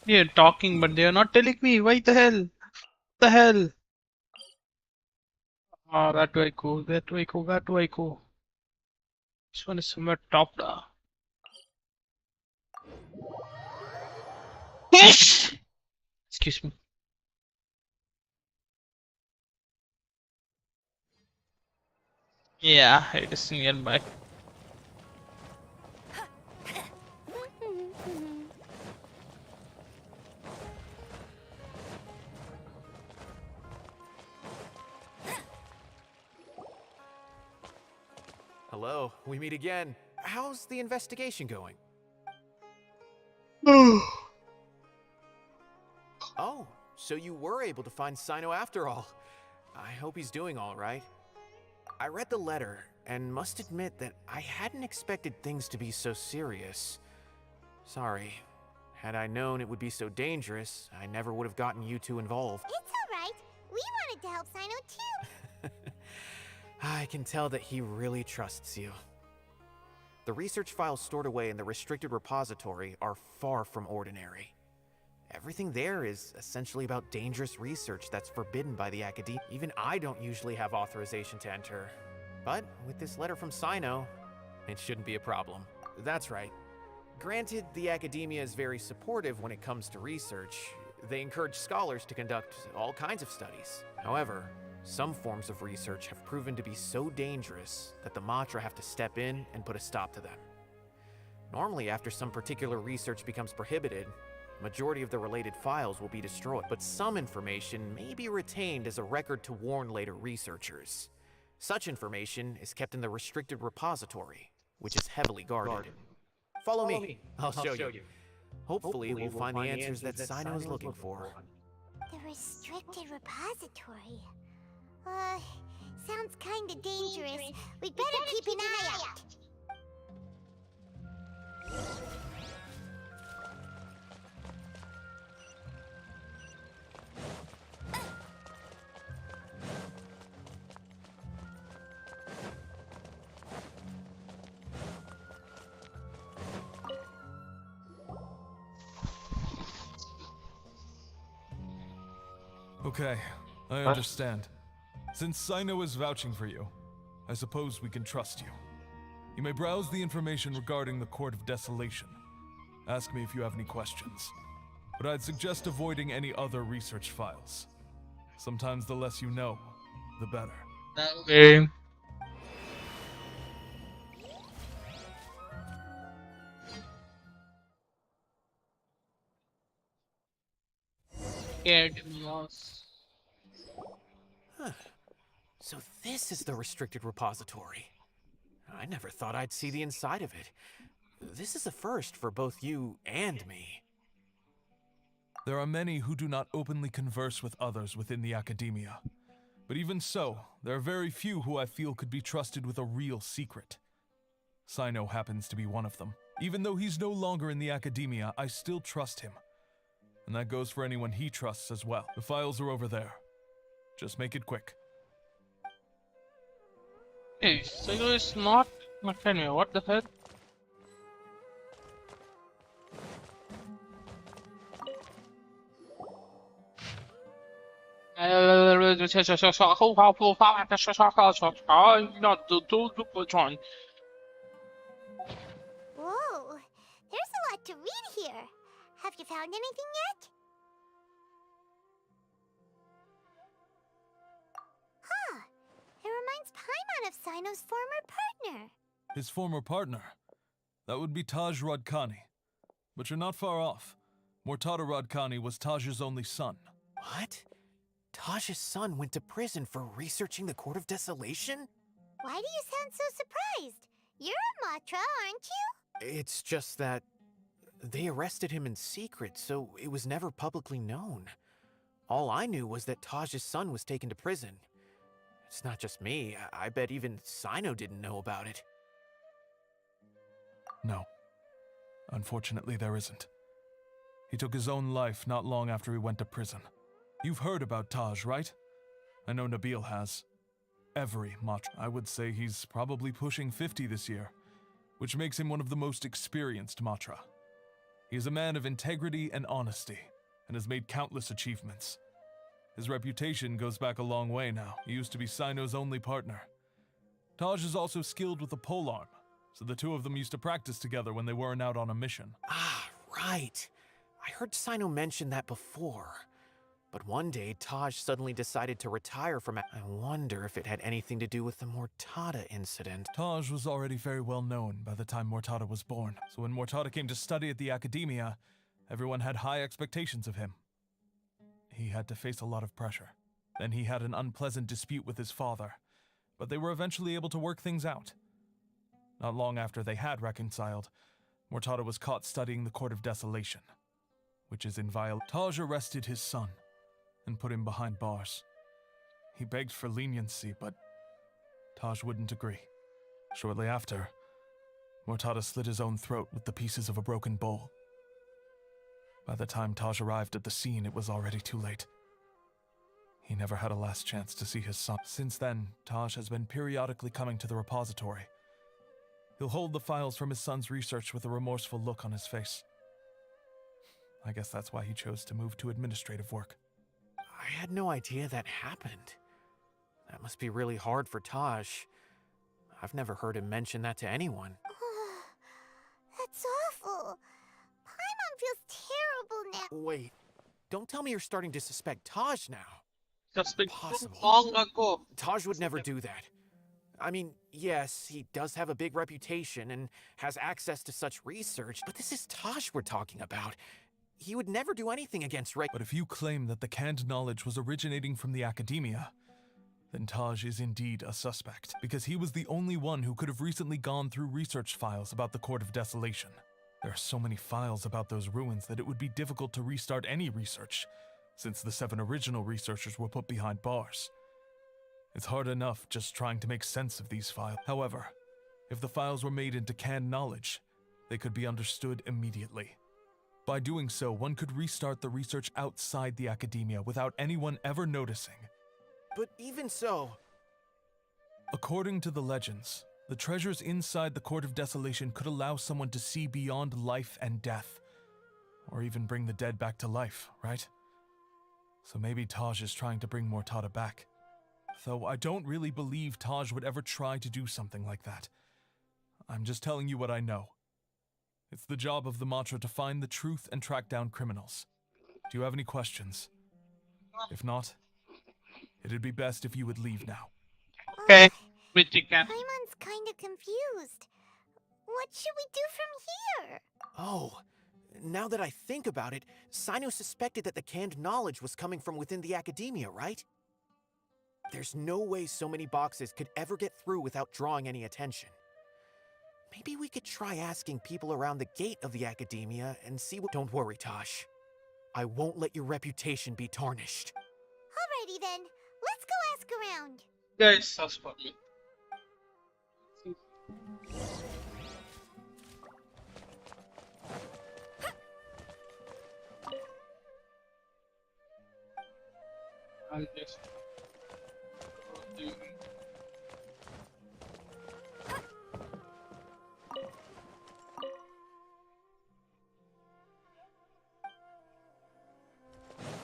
They're talking, but they're not telling me. Why the hell? What the hell? Ah, that way I go, that way I go, that way I go. This one is somewhere top down. Excuse me. Yeah, it is nearby. Hello, we meet again. How's the investigation going? Oh, so you were able to find Sino after all. I hope he's doing all right. I read the letter and must admit that I hadn't expected things to be so serious. Sorry. Had I known it would be so dangerous, I never would have gotten you two involved. It's alright. We wanted to help Sino too. I can tell that he really trusts you. The research files stored away in the restricted repository are far from ordinary. Everything there is essentially about dangerous research that's forbidden by the Academia. Even I don't usually have authorization to enter. But with this letter from Sino, it shouldn't be a problem. That's right. Granted, the Academia is very supportive when it comes to research. They encourage scholars to conduct all kinds of studies. However, some forms of research have proven to be so dangerous that the Matra have to step in and put a stop to them. Normally, after some particular research becomes prohibited, the majority of the related files will be destroyed, but some information may be retained as a record to warn later researchers. Such information is kept in the restricted repository, which is heavily guarded. Follow me. I'll show you. Hopefully, we'll find the answers that Sino is looking for. The restricted repository. Sounds kinda dangerous. We'd better keep an eye out. Okay, I understand. Since Sino is vouching for you, I suppose we can trust you. You may browse the information regarding the Court of Desolation. Ask me if you have any questions. But I'd suggest avoiding any other research files. Sometimes the less you know, the better. Okay. Huh. So this is the restricted repository. I never thought I'd see the inside of it. This is a first for both you and me. There are many who do not openly converse with others within the Academia. But even so, there are very few who I feel could be trusted with a real secret. Sino happens to be one of them. Even though he's no longer in the Academia, I still trust him. And that goes for anyone he trusts as well. The files are over there. Just make it quick. Hey, Sino is not my friend. What the hell? Whoa, there's a lot to read here. Have you found anything yet? Huh, it reminds Paimon of Sino's former partner. His former partner? That would be Taj Radkani. But you're not far off. Mortada Radkani was Taj's only son. What? Taj's son went to prison for researching the Court of Desolation? Why do you sound so surprised? You're a Matra, aren't you? It's just that they arrested him in secret, so it was never publicly known. All I knew was that Taj's son was taken to prison. It's not just me. I bet even Sino didn't know about it. No. Unfortunately, there isn't. He took his own life not long after he went to prison. You've heard about Taj, right? I know Nabil has. Every Matra. I would say he's probably pushing 50 this year, which makes him one of the most experienced Matra. He is a man of integrity and honesty, and has made countless achievements. His reputation goes back a long way now. He used to be Sino's only partner. Taj is also skilled with a polearm, so the two of them used to practice together when they weren't out on a mission. Ah, right. I heard Sino mention that before. But one day, Taj suddenly decided to retire from it. I wonder if it had anything to do with the Mortada incident. Taj was already very well known by the time Mortada was born, so when Mortada came to study at the Academia, everyone had high expectations of him. He had to face a lot of pressure. Then he had an unpleasant dispute with his father, but they were eventually able to work things out. Not long after they had reconciled, Mortada was caught studying the Court of Desolation, which is inviolate. Taj arrested his son and put him behind bars. He begged for leniency, but Taj wouldn't agree. Shortly after, Mortada slit his own throat with the pieces of a broken bowl. By the time Taj arrived at the scene, it was already too late. He never had a last chance to see his son. Since then, Taj has been periodically coming to the repository. He'll hold the files from his son's research with a remorseful look on his face. I guess that's why he chose to move to administrative work. I had no idea that happened. That must be really hard for Taj. I've never heard him mention that to anyone. That's awful. Paimon feels terrible now. Wait, don't tell me you're starting to suspect Taj now. Suspect Impossible. long ago. Taj would never do that. I mean, yes, he does have a big reputation and has access to such research, but this is Taj we're talking about. He would never do anything against But if you claim that the canned knowledge was originating from the academia, then Taj is indeed a suspect, because he was the only one who could have recently gone through research files about the Court of Desolation. There are so many files about those ruins that it would be difficult to restart any research, since the 7 original researchers were put behind bars. It's hard enough just trying to make sense of these files. However, if the files were made into canned knowledge, they could be understood immediately. By doing so, one could restart the research outside the academia without anyone ever noticing. But even so... According to the legends, the treasures inside the Court of Desolation could allow someone to see beyond life and death, or even bring the dead back to life, right? So maybe Taj is trying to bring Mortada back. Though I don't really believe Taj would ever try to do something like that. I'm just telling you what I know. It's the job of the Matra to find the truth and track down criminals. Do you have any questions? If not, it'd be best if you would leave now. Okay, we can. Paimon's kind of confused. What should we do from here? Oh, now that I think about it, Sino suspected that the canned knowledge was coming from within the academia, right? There's no way so many boxes could ever get through without drawing any attention. Maybe we could try asking people around the gate of the academia and see what... Don't worry, Tosh. I won't let your reputation be tarnished. Alrighty then, let's go ask around. Guys, search for me. I'll just...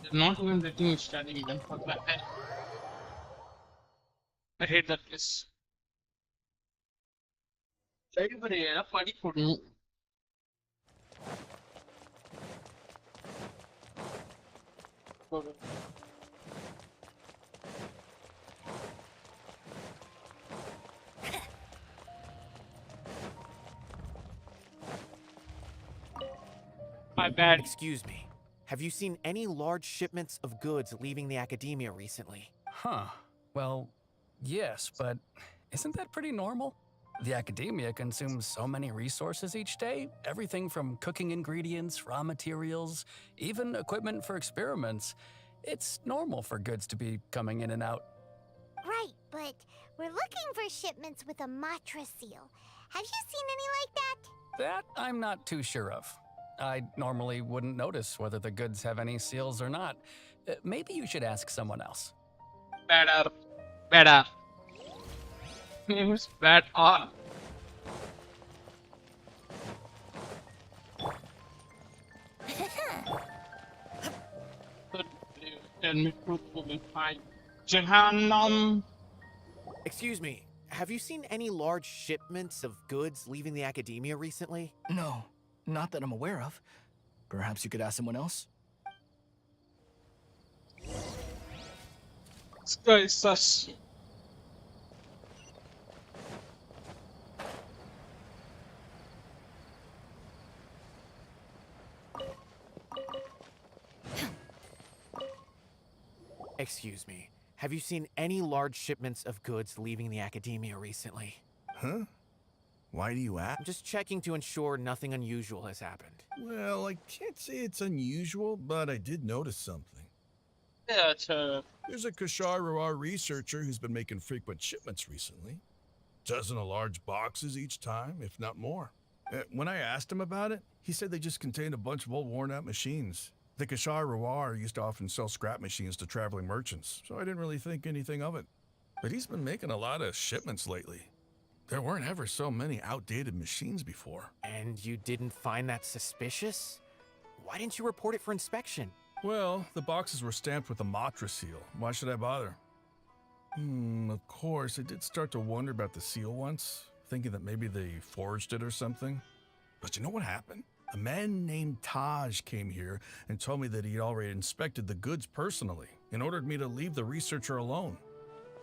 They're not even letting me study even for that. I hate that place. Everybody era படிக்கணும். My bad. Excuse me. Have you seen any large shipments of goods leaving the academia recently? Huh. Well, yes, but isn't that pretty normal? The academia consumes so many resources each day, everything from cooking ingredients, raw materials, even equipment for experiments. It's normal for goods to be coming in and out. Right, but we're looking for shipments with a Matra seal. Have you seen any like that? That I'm not too sure of. I normally wouldn't notice whether the goods have any seals or not. Maybe you should ask someone else. Better. Better. Name's bad on. Tell me truthfully, fine. Jahannam. Excuse me, have you seen any large shipments of goods leaving the academia recently? No, not that I'm aware of. Perhaps you could ask someone else? This guy is sus. Excuse me, have you seen any large shipments of goods leaving the academia recently? Huh? Why do you ask? I'm just checking to ensure nothing unusual has happened. Well, I can't say it's unusual, but I did notice something. Yeah, There's a Kashar researcher who's been making frequent shipments recently. Dozen of large boxes each time, if not more. When I asked him about it, he said they just contained a bunch of old worn-out machines. The Kashar used to often sell scrap machines to traveling merchants, so I didn't really think anything of it. But he's been making a lot of shipments lately. There weren't ever so many outdated machines before. And you didn't find that suspicious? Why didn't you report it for inspection? Well, the boxes were stamped with a Matra seal. Why should I bother? Of course, I did start to wonder about the seal once, thinking that maybe they forged it or something. But you know what happened? A man named Taj came here and told me that he'd already inspected the goods personally and ordered me to leave the researcher alone.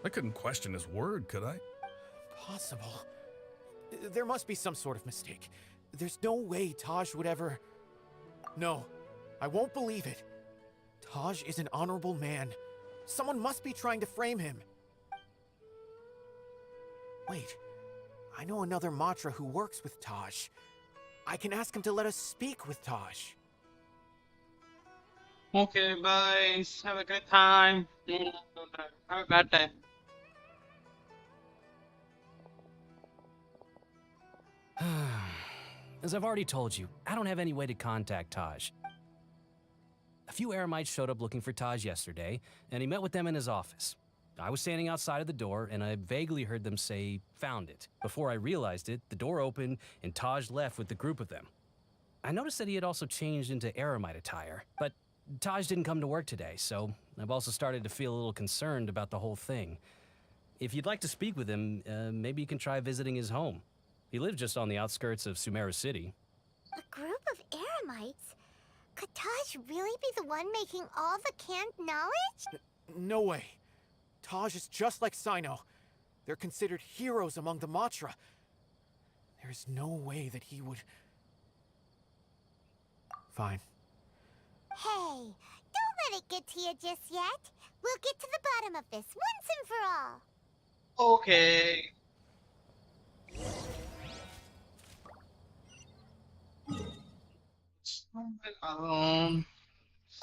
I couldn't question his word, could I? Possible. There must be some sort of mistake. There's no way Taj would ever... No, I won't believe it. Taj is an honorable man. Someone must be trying to frame him. Wait, I know another Matra who works with Taj. I can ask him to let us speak with Taj. Okay, guys. Have a great time. Have a bad time. As I've already told you, I don't have any way to contact Taj. A few Eremites showed up looking for Taj yesterday, and he met with them in his office. I was standing outside of the door, and I vaguely heard them say, "Found it." Before I realized it, the door opened, and Taj left with the group of them. I noticed that he had also changed into Eremite attire, but Taj didn't come to work today, so I've also started to feel a little concerned about the whole thing. If you'd like to speak with him, maybe you can try visiting his home. He lives just on the outskirts of Sumeru City. A group of Eremites? Could Taj really be the one making all the canned knowledge? No way. Taj is just like Sino. They're considered heroes among the Matra. There's no way that he would... Fine. Hey, don't let it get to you just yet. We'll get to the bottom of this once and for all. Okay.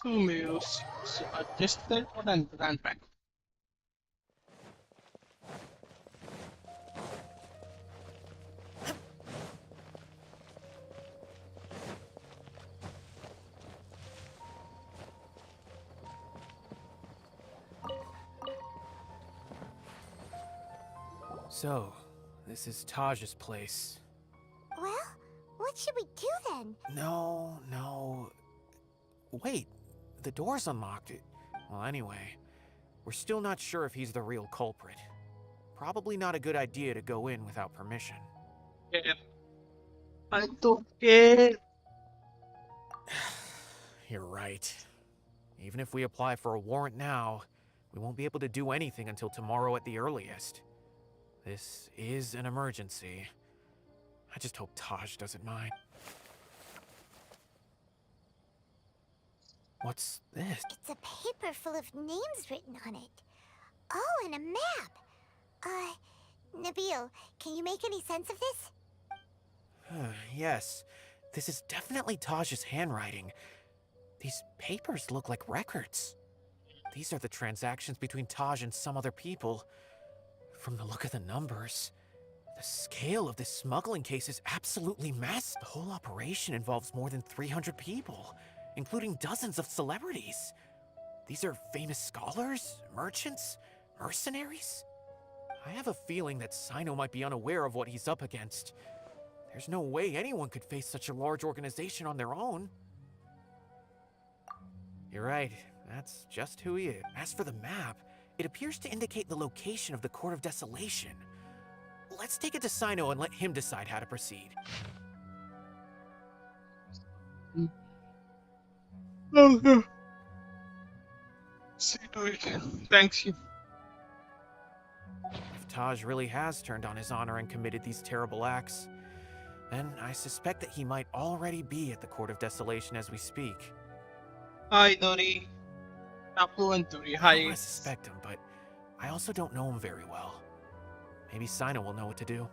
Sumeru. So I just that one and ran back. So, this is Taj's place. Well, what should we do then? No. Wait, the door's unlocked. Well, anyway, we're still not sure if he's the real culprit. Probably not a good idea to go in without permission. Yeah. I don't care. You're right. Even if we apply for a warrant now, we won't be able to do anything until tomorrow at the earliest. This is an emergency. I just hope Taj doesn't mind. What's this? It's a paper full of names written on it. Oh, and a map. Nabil, can you make any sense of this? Yes, this is definitely Taj's handwriting. These papers look like records. These are the transactions between Taj and some other people. From the look of the numbers, the scale of this smuggling case is absolutely massive. The whole operation involves more than 300 people, including dozens of celebrities. These are famous scholars, merchants, mercenaries. I have a feeling that Sino might be unaware of what he's up against. There's no way anyone could face such a large organization on their own. You're right, that's just who he is. As for the map, it appears to indicate the location of the Court of Desolation. Let's take it to Sino and let him decide how to proceed. Okay. See to it. Thanks you. If Taj really has turned on his honor and committed these terrible acts, then I suspect that he might already be at the Court of Desolation as we speak. Hi, Dori. Apu and Dori. Hi. I suspect him, but I also don't know him very well. Maybe Sino will know what to do.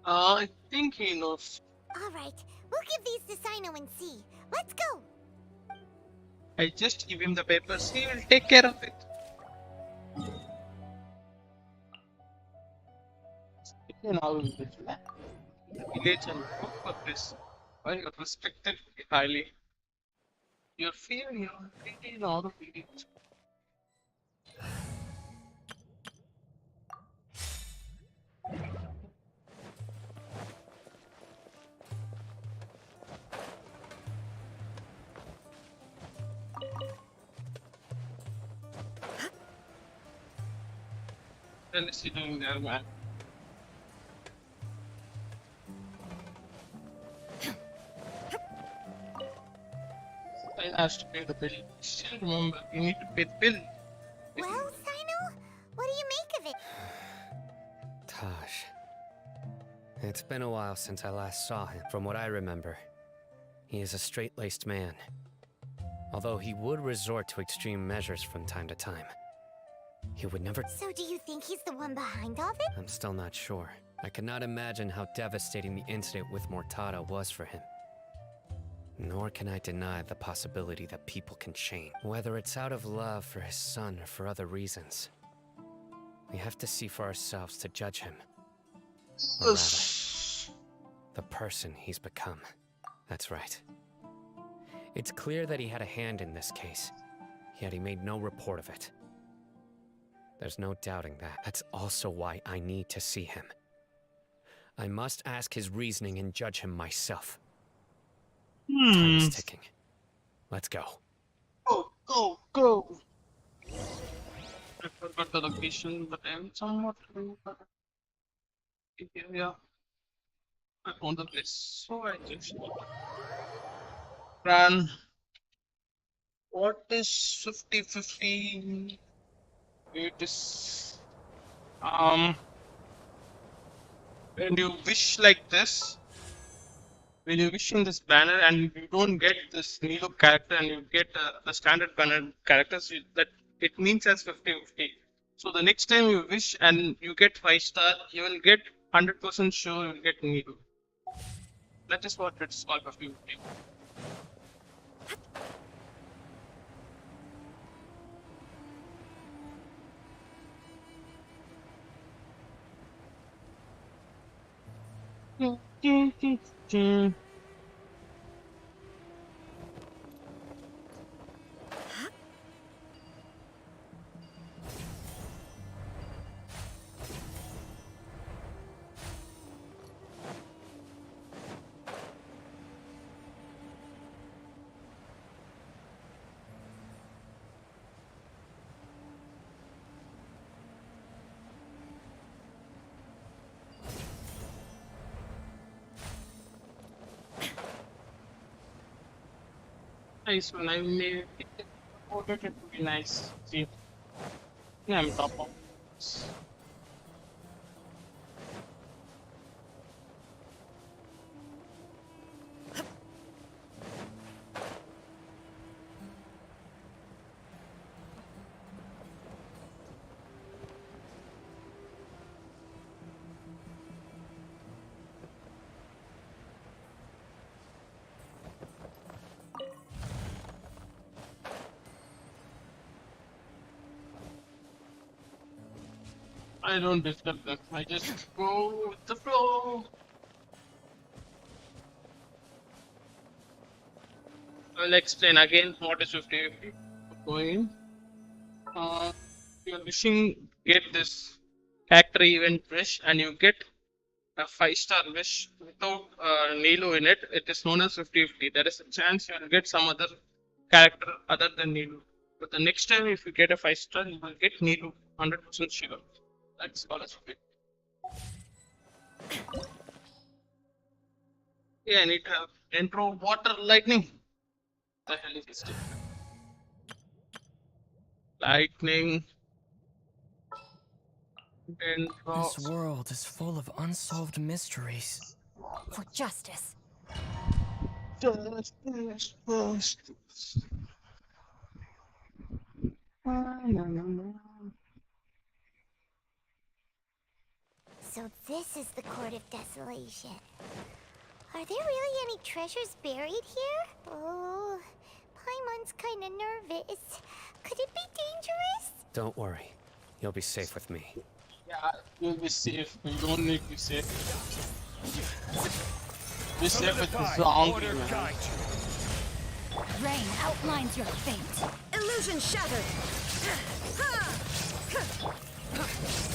I think he knows. All right, we'll give these to Sino and see. Let's go. I just give him the papers. He will take care of it. Village and work for this. Well, you're respected highly. You're feeling your pretty in all the videos. What is he doing there, man? I asked to pay the bill. Still remember, you need to pay the bill. Well, Sino, what do you make of it? Taj. It's been a while since I last saw him. From what I remember, he is a straight-laced man. Although he would resort to extreme measures from time to time. He would never... So do you think he's the one behind all this? I'm still not sure. I cannot imagine how devastating the incident with Mortada was for him. Nor can I deny the possibility that people can change. Whether it's out of love for his son or for other reasons. We have to see for ourselves to judge him. Or rather, the person he's become. That's right. It's clear that he had a hand in this case, yet he made no report of it. There's no doubting that. That's also why I need to see him. I must ask his reasoning and judge him myself. Time is ticking. Let's go. Go! I forgot the location, but I'm somewhat... Yeah. I found the place. So I just... Ran. What is 50-50? It is... when you wish like this, when you wish in this banner and you don't get this Nilo character and you get the standard banner characters, that it means as 50-50. So the next time you wish and you get 5-star, you will get 100% sure you will get Nilo. That is what it's called 50-50. Nice one. I made it. It would be nice. See, yeah, I'm top of. I don't disturb them. I just go with the flow. I'll explain again what is 50-50. Going in. You're wishing get this character event wish and you get a 5-star wish without Nilo in it. It is known as 50-50. There is a chance you will get some other character other than Nilo. But the next time if you get a 5-star, you will get Nilo 100% sure. That's called as 50. Yeah, I need to have intro water lightning. The hell is this? Lightning. Intro. This world is full of unsolved mysteries. For justice. Justice. So this is the Court of Desolation. Are there really any treasures buried here? Oh, Paimon's kinda nervous. Could it be dangerous? Don't worry. You'll be safe with me. Yeah, you'll be safe. You don't need to be safe. Be safe with the zombie, man. Rain outlines your fate. Illusion shattered!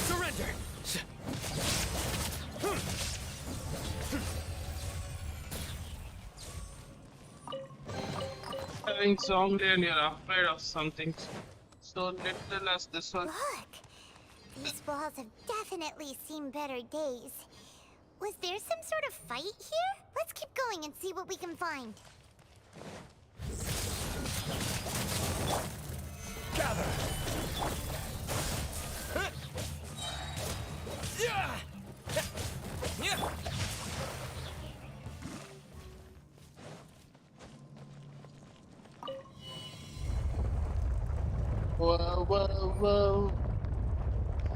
Surrender! Having zombie and you're afraid of something. So little as this one. Look, These walls have definitely seen better days. Was there some sort of fight here? Let's keep going and see what we can find. Gather! Yeah! Yeah! Whoa, whoa, whoa.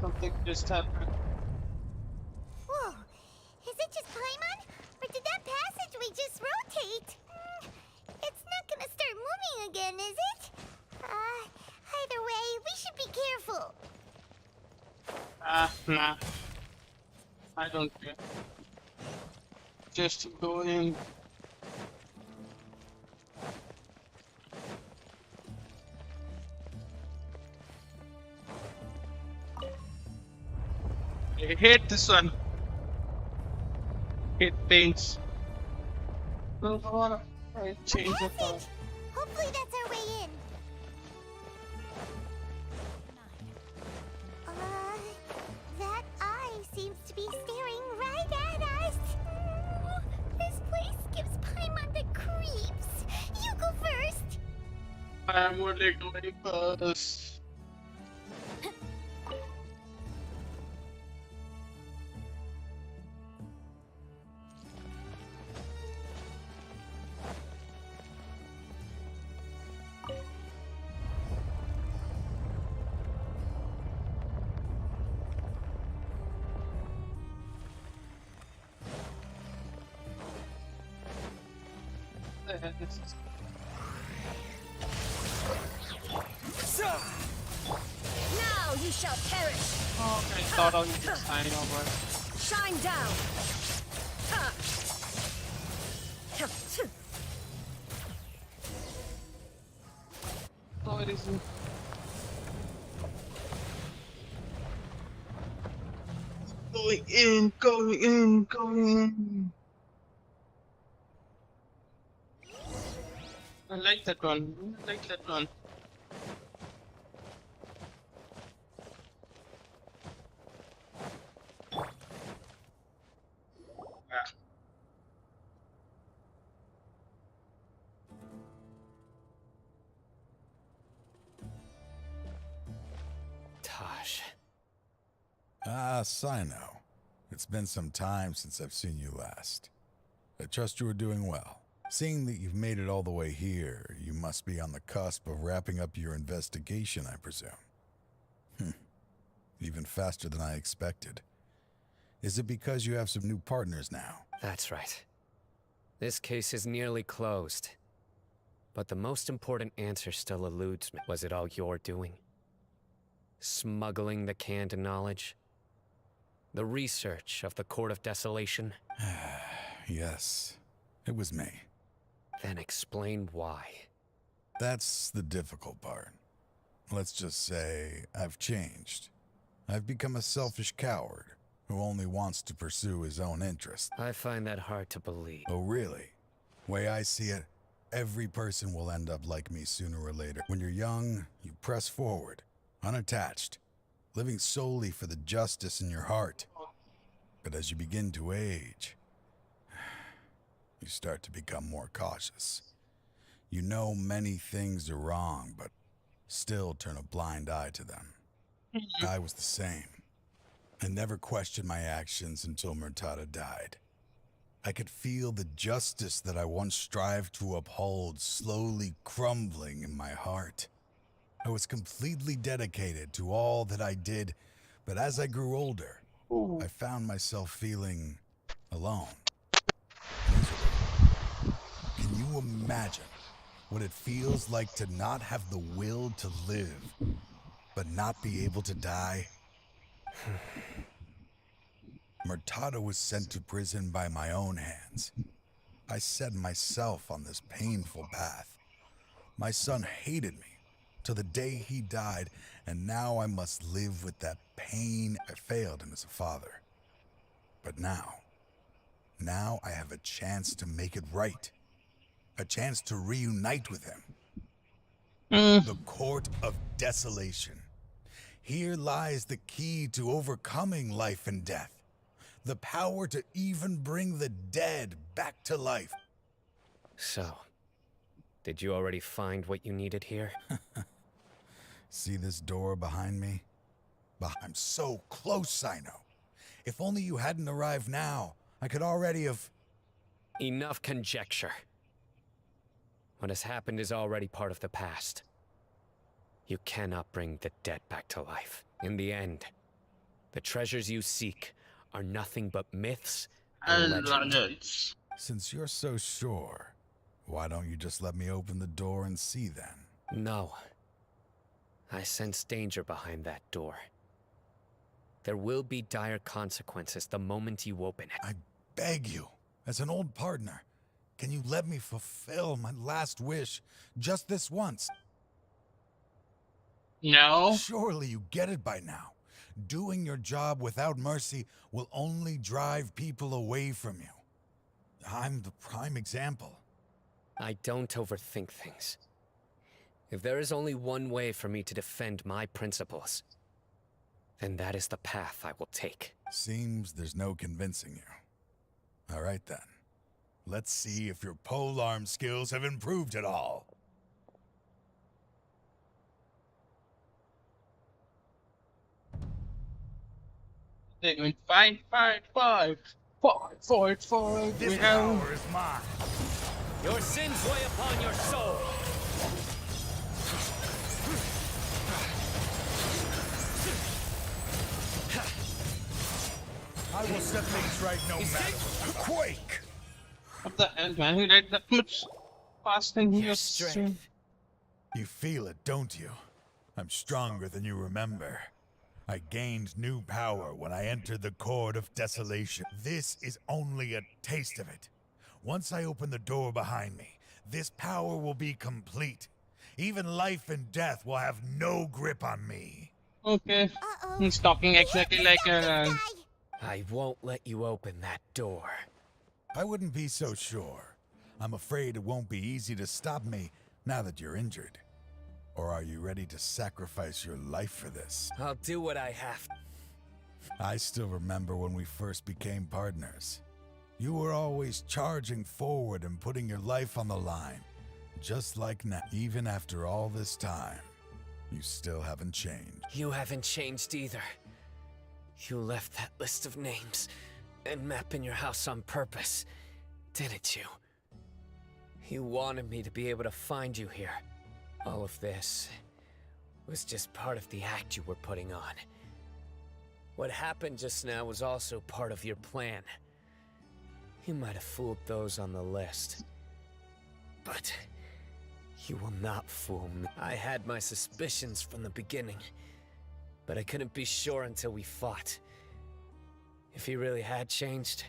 Something just happened. Whoa, is it just Paimon? Or did that passageway just rotate? It's not gonna start moving again, is it? Either way, we should be careful. Nah. I don't care. Just go in. I hate this one. It pains. I change the color. Hopefully that's our way in. That eye seems to be staring right at us. This place gives Paimon the creeps. You go first. I'm only going first. Now you shall perish. Oh, I thought I was just signing over. Shine down. Ha. Oh, it isn't. Going in, going in, going in. I like that one. I like that one. Tosh. Ah, Sino. It's been some time since I've seen you last. I trust you are doing well. Seeing that you've made it all the way here, you must be on the cusp of wrapping up your investigation, I presume. Even faster than I expected. Is it because you have some new partners now? That's right. This case is nearly closed. But the most important answer still eludes me. Was it all your doing? Smuggling the canned knowledge? The research of the Court of Desolation? Yes, it was me. Then explain why. That's the difficult part. Let's just say I've changed. I've become a selfish coward who only wants to pursue his own interests. I find that hard to believe. Oh, really? Way I see it, every person will end up like me sooner or later. When you're young, you press forward, unattached, living solely for the justice in your heart. But as you begin to age, you start to become more cautious. You know many things are wrong, but still turn a blind eye to them. I was the same. I never questioned my actions until Murtada died. I could feel the justice that I once strived to uphold slowly crumbling in my heart. I was completely dedicated to all that I did, but as I grew older, I found myself feeling alone. Can you imagine what it feels like to not have the will to live, but not be able to die? Murtada was sent to prison by my own hands. I set myself on this painful path. My son hated me till the day he died, and now I must live with that pain. I failed him as a father. But now I have a chance to make it right. A chance to reunite with him. The Court of Desolation. Here lies the key to overcoming life and death. The power to even bring the dead back to life. So, did you already find what you needed here? See this door behind me? I'm so close, Sino. If only you hadn't arrived now, I could already have... Enough conjecture. What has happened is already part of the past. You cannot bring the dead back to life. In the end, the treasures you seek are nothing but myths and legends. Since you're so sure, why don't you just let me open the door and see then? No. I sense danger behind that door. There will be dire consequences the moment you open it. I beg you, as an old partner, can you let me fulfill my last wish just this once? No. Surely you get it by now. Doing your job without mercy will only drive people away from you. I'm the prime example. I don't overthink things. If there is only one way for me to defend my principles, then that is the path I will take. Seems there's no convincing you. All right then. Let's see if your polearm skills have improved at all. They're going fight. This power is mine. Your sins weigh upon your soul. I will set things right no matter. Quake! What the hell, man? He read that much fast than he Your was. strength. You feel it, don't you? I'm stronger than you remember. I gained new power when I entered the Court of Desolation. This is only a taste of it. Once I open the door behind me, this power will be complete. Even life and death will have no grip on me. Okay. He's talking exactly like a... I won't let you open that door. I wouldn't be so sure. I'm afraid it won't be easy to stop me now that you're injured. Or are you ready to sacrifice your life for this? I'll do what I have. I still remember when we first became partners. You were always charging forward and putting your life on the line. Just like now. Even after all this time, you still haven't changed. You haven't changed either. You left that list of names and map in your house on purpose, didn't you? You wanted me to be able to find you here. All of this was just part of the act you were putting on. What happened just now was also part of your plan. You might have fooled those on the list, but you will not fool me. I had my suspicions from the beginning, but I couldn't be sure until we fought. If he really had changed,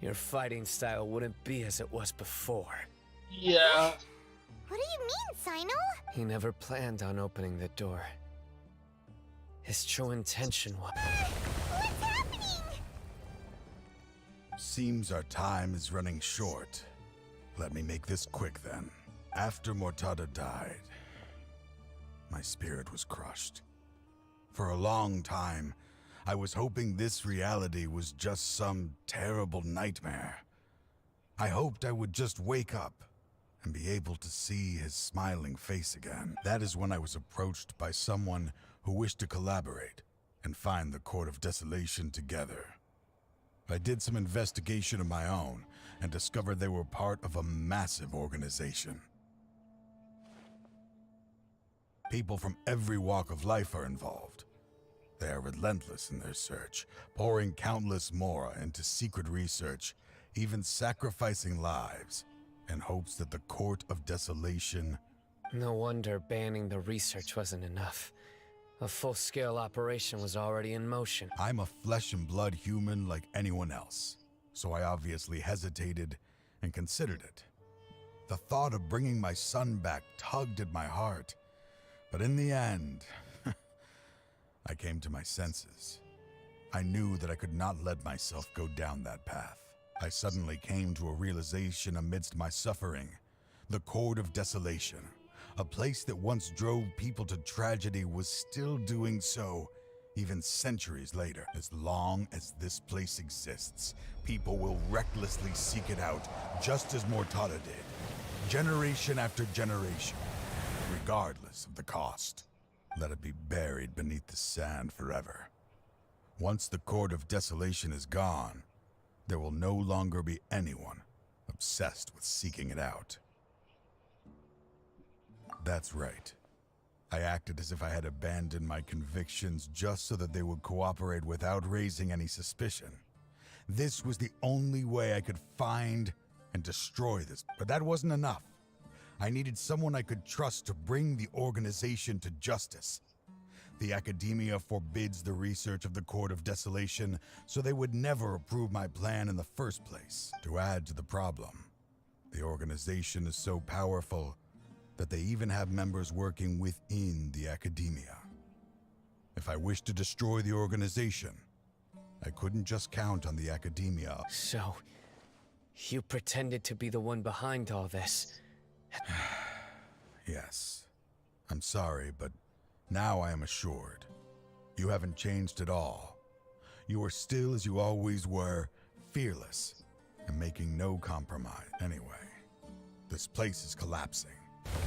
your fighting style wouldn't be as it was before. Yeah. What do you mean, Sino? He never planned on opening the door. His true intention was... What's happening? Seems our time is running short. Let me make this quick then. After Mortada died, my spirit was crushed. For a long time, I was hoping this reality was just some terrible nightmare. I hoped I would just wake up and be able to see his smiling face again. That is when I was approached by someone who wished to collaborate and find the Court of Desolation together. I did some investigation of my own and discovered they were part of a massive organization. People from every walk of life are involved. They are relentless in their search, pouring countless mora into secret research, even sacrificing lives in hopes that the Court of Desolation... No wonder banning the research wasn't enough. A full-scale operation was already in motion. I'm a flesh and blood human like anyone else, so I obviously hesitated and considered it. The thought of bringing my son back tugged at my heart, but in the end, I came to my senses. I knew that I could not let myself go down that path. I suddenly came to a realization amidst my suffering. The Court of Desolation, A place that once drove people to tragedy was still doing so, even centuries later. As long as this place exists, people will recklessly seek it out, just as Mortada did, generation after generation, regardless of the cost. Let it be buried beneath the sand forever. Once the Court of Desolation is gone, there will no longer be anyone obsessed with seeking it out. That's right. I acted as if I had abandoned my convictions just so that they would cooperate without raising any suspicion. This was the only way I could find and destroy this, but that wasn't enough. I needed someone I could trust to bring the organization to justice. The Academia forbids the research of the Court of Desolation, so they would never approve my plan in the first place. To add to the problem, the organization is so powerful that they even have members working within the Academia. If I wished to destroy the organization, I couldn't just count on the Academia. So, you pretended to be the one behind all this? Yes. I'm sorry, but now I am assured. You haven't changed at all. You are still as you always were, fearless, and making no compromise. Anyway, this place is collapsing.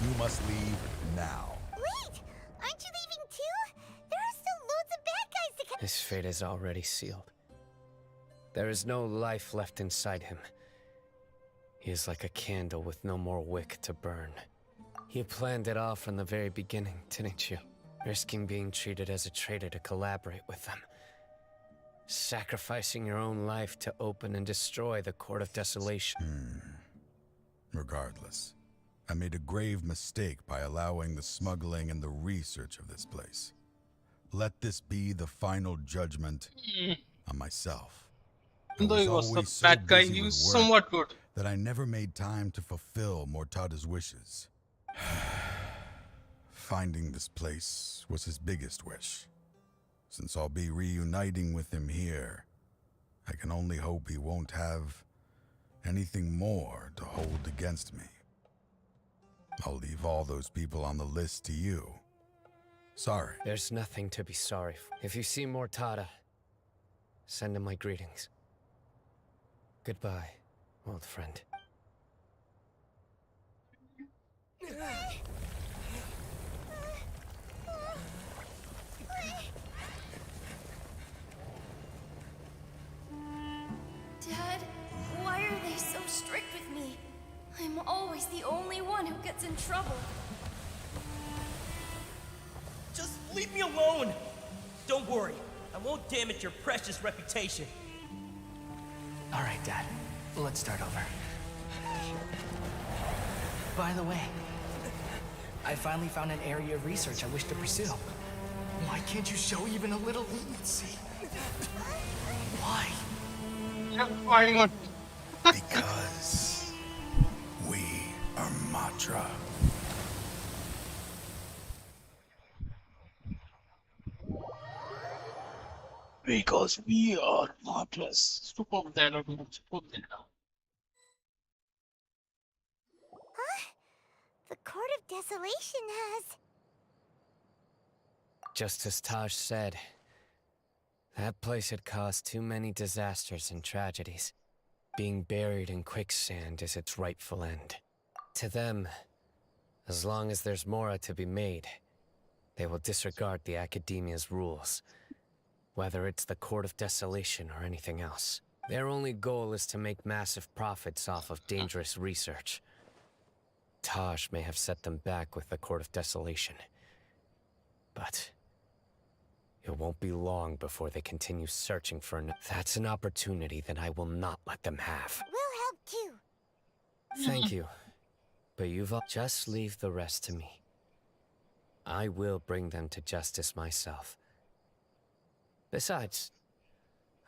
You must leave now. Wait! Aren't you leaving too? There are still loads of bad guys to come. His fate is already sealed. There is no life left inside him. He is like a candle with no more wick to burn. You planned it all from the very beginning, didn't you? Risking being treated as a traitor to collaborate with them. Sacrificing your own life to open and destroy the Court of Desolation. Regardless, I made a grave mistake by allowing the smuggling and the research of this place. Let this be the final judgment on myself. Though he was always a bad guy, busy he with was work somewhat good. that I never made time to fulfill Mortada's wishes. Finding this place was his biggest wish. Since I'll be reuniting with him here, I can only hope he won't have anything more to hold against me. I'll leave all those people on the list to you. Sorry. There's nothing to be sorry for. If you see Mortada, send him my greetings. Goodbye, old friend. Dad, why are they so strict with me? I'm always the only one who gets in trouble. Just leave me alone! Don't worry, I won't damage your precious reputation. All right, Dad. Let's start over. By the way, I finally found an area of research I wish to pursue. Why can't you show even a little leniency? Why? Why not? Because we are Matra. Because we are Matras. Superb dialogue, man. Superb dialogue. Huh? The Court of Desolation has... Just as Taj said, that place had caused too many disasters and tragedies. Being buried in quicksand is its rightful end. To them, as long as there's more to be made, they will disregard the Academia's rules, whether it's the Court of Desolation or anything else. Their only goal is to make massive profits off of dangerous research. Taj may have set them back with the Court of Desolation, but it won't be long before they continue searching for That's an opportunity that I will not let them have. We'll help too. Thank you, but you've all... Just leave the rest to me. I will bring them to justice myself. Besides,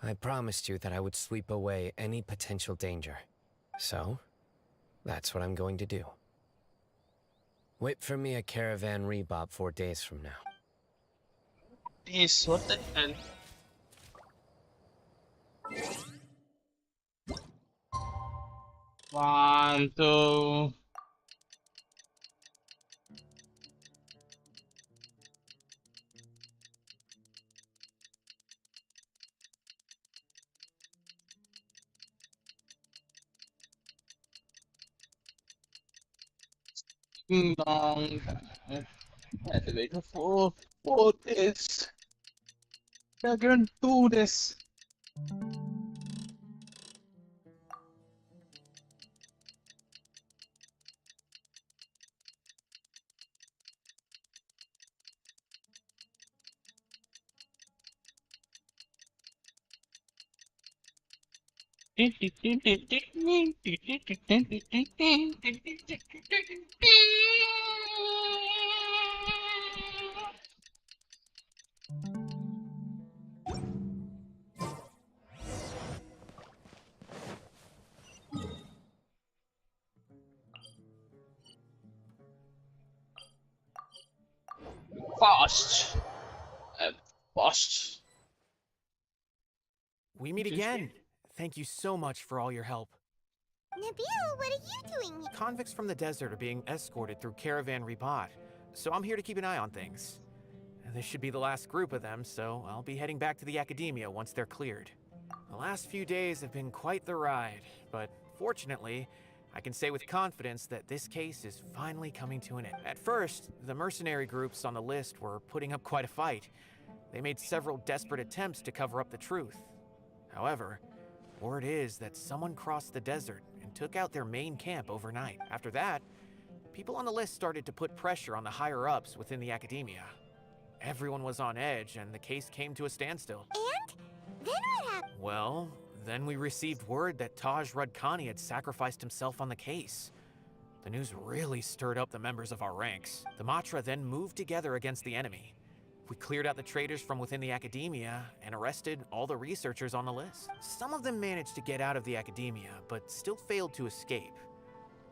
I promised you that I would sweep away any potential danger. So, that's what I'm going to do. Wait for me at Caravan Rebob 4 days from now. Yes, what the hell? One, two. Long time. I had to wait for 4 days. I can do this. Fast. Fast. We meet again. Thank you so much for all your help. Nabil, what are you doing here? Convicts from the desert are being escorted through Caravan Ribat, so I'm here to keep an eye on things. This should be the last group of them, so I'll be heading back to the Academia once they're cleared. The last few days have been quite the ride, but fortunately, I can say with confidence that this case is finally coming to an end. At first, the mercenary groups on the list were putting up quite a fight. They made several desperate attempts to cover up the truth. However, word is that someone crossed the desert and took out their main camp overnight. After that, people on the list started to put pressure on the higher-ups within the Academia. Everyone was on edge, and the case came to a standstill. And? Then what happened? Well, then we received word that Taj Rudkani had sacrificed himself on the case. The news really stirred up the members of our ranks. The Matra then moved together against the enemy. We cleared out the traitors from within the Academia and arrested all the researchers on the list. Some of them managed to get out of the Academia, but still failed to escape.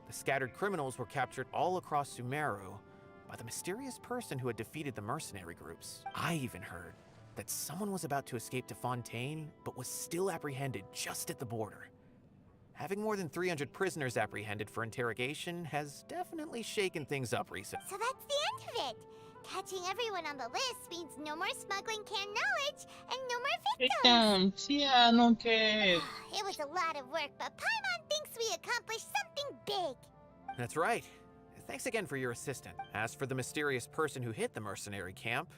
The scattered criminals were captured all across Sumeru by the mysterious person who had defeated the mercenary groups. I even heard that someone was about to escape to Fontaine, but was still apprehended just at the border. Having more than 300 prisoners apprehended for interrogation has definitely shaken things up recently. So that's the end of it. Catching everyone on the list means no more smuggling canned knowledge and no more victims. Yeah, no care. It was a lot of work, but Paimon thinks we accomplished something big. That's right. Thanks again for your assistance. As for the mysterious person who hit the mercenary camp,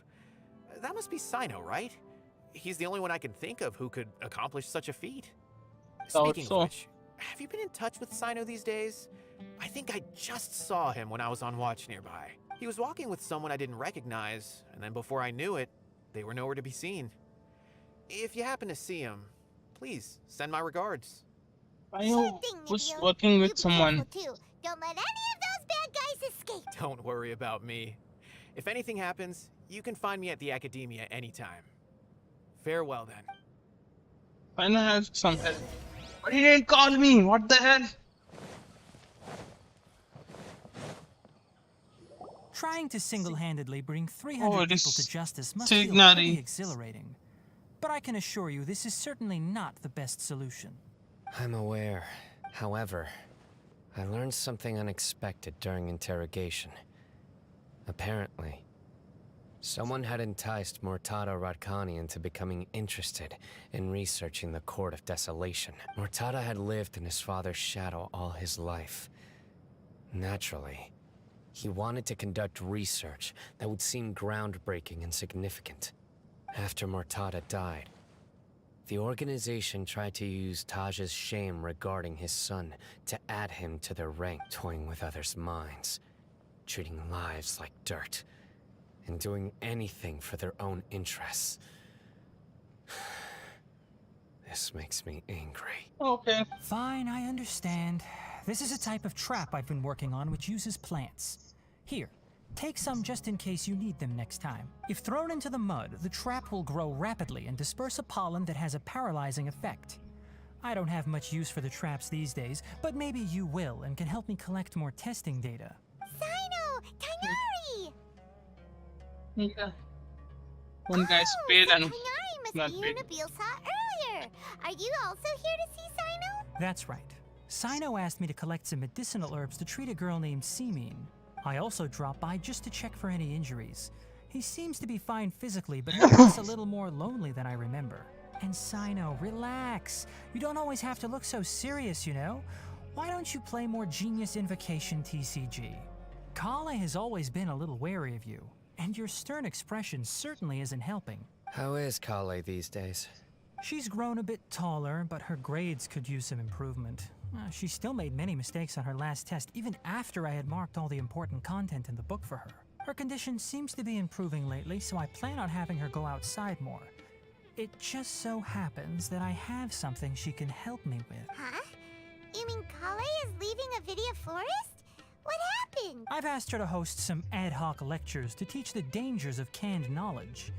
that must be Sino, right? He's the only one I can think of who could accomplish such a feat. Speaking of which, have you been in touch with Sino these days? I think I just saw him when I was on watch nearby. He was walking with someone I didn't recognize, and then before I knew it, they were nowhere to be seen. If you happen to see him, please send my regards. I was working with someone. Too. Don't let any of those bad guys escape. Don't worry about me. If anything happens, you can find me at the Academia anytime. Farewell then. When I have some help. But he didn't call me. What the hell? Trying to single-handedly bring 300 people to justice must feel Signari. pretty exhilarating. But I can assure you this is certainly not the best solution. I'm aware. However, I learned something unexpected during interrogation. Apparently, someone had enticed Murtada Radkani into becoming interested in researching the Court of Desolation. Murtada had lived in his father's shadow all his life. Naturally, he wanted to conduct research that would seem groundbreaking and significant. After Murtada died, the organization tried to use Taj's shame regarding his son to add him to their rank, toying with others' minds, treating lives like dirt, and doing anything for their own interests. This makes me angry. Okay. Fine, I understand. This is a type of trap I've been working on which uses plants. Here, take some just in case you need them next time. If thrown into the mud, the trap will grow rapidly and disperse a pollen that has a paralyzing effect. I don't have much use for the traps these days, but maybe you will and can help me collect more testing data. Sino! Kainari! Yeah. One guy's paid and Kainari not must be paid. who Nabil saw earlier. Are you also here to see Sino? That's right. Sino asked me to collect some medicinal herbs to treat a girl named Simin. I also dropped by just to check for any injuries. He seems to be fine physically, but he looks a little more lonely than I remember. And Sino, relax. You don't always have to look so serious, you know? Why don't you play more Genius Invocation TCG? Kale has always been a little wary of you, and your stern expression certainly isn't helping. How is Kale these days? She's grown a bit taller, but her grades could use some improvement. She still made many mistakes on her last test, even after I had marked all the important content in the book for her. Her condition seems to be improving lately, so I plan on having her go outside more. It just so happens that I have something she can help me with. Huh? You mean Kale is leaving Avidia Forest? What happened? I've asked her to host some ad hoc lectures to teach the dangers of canned knowledge,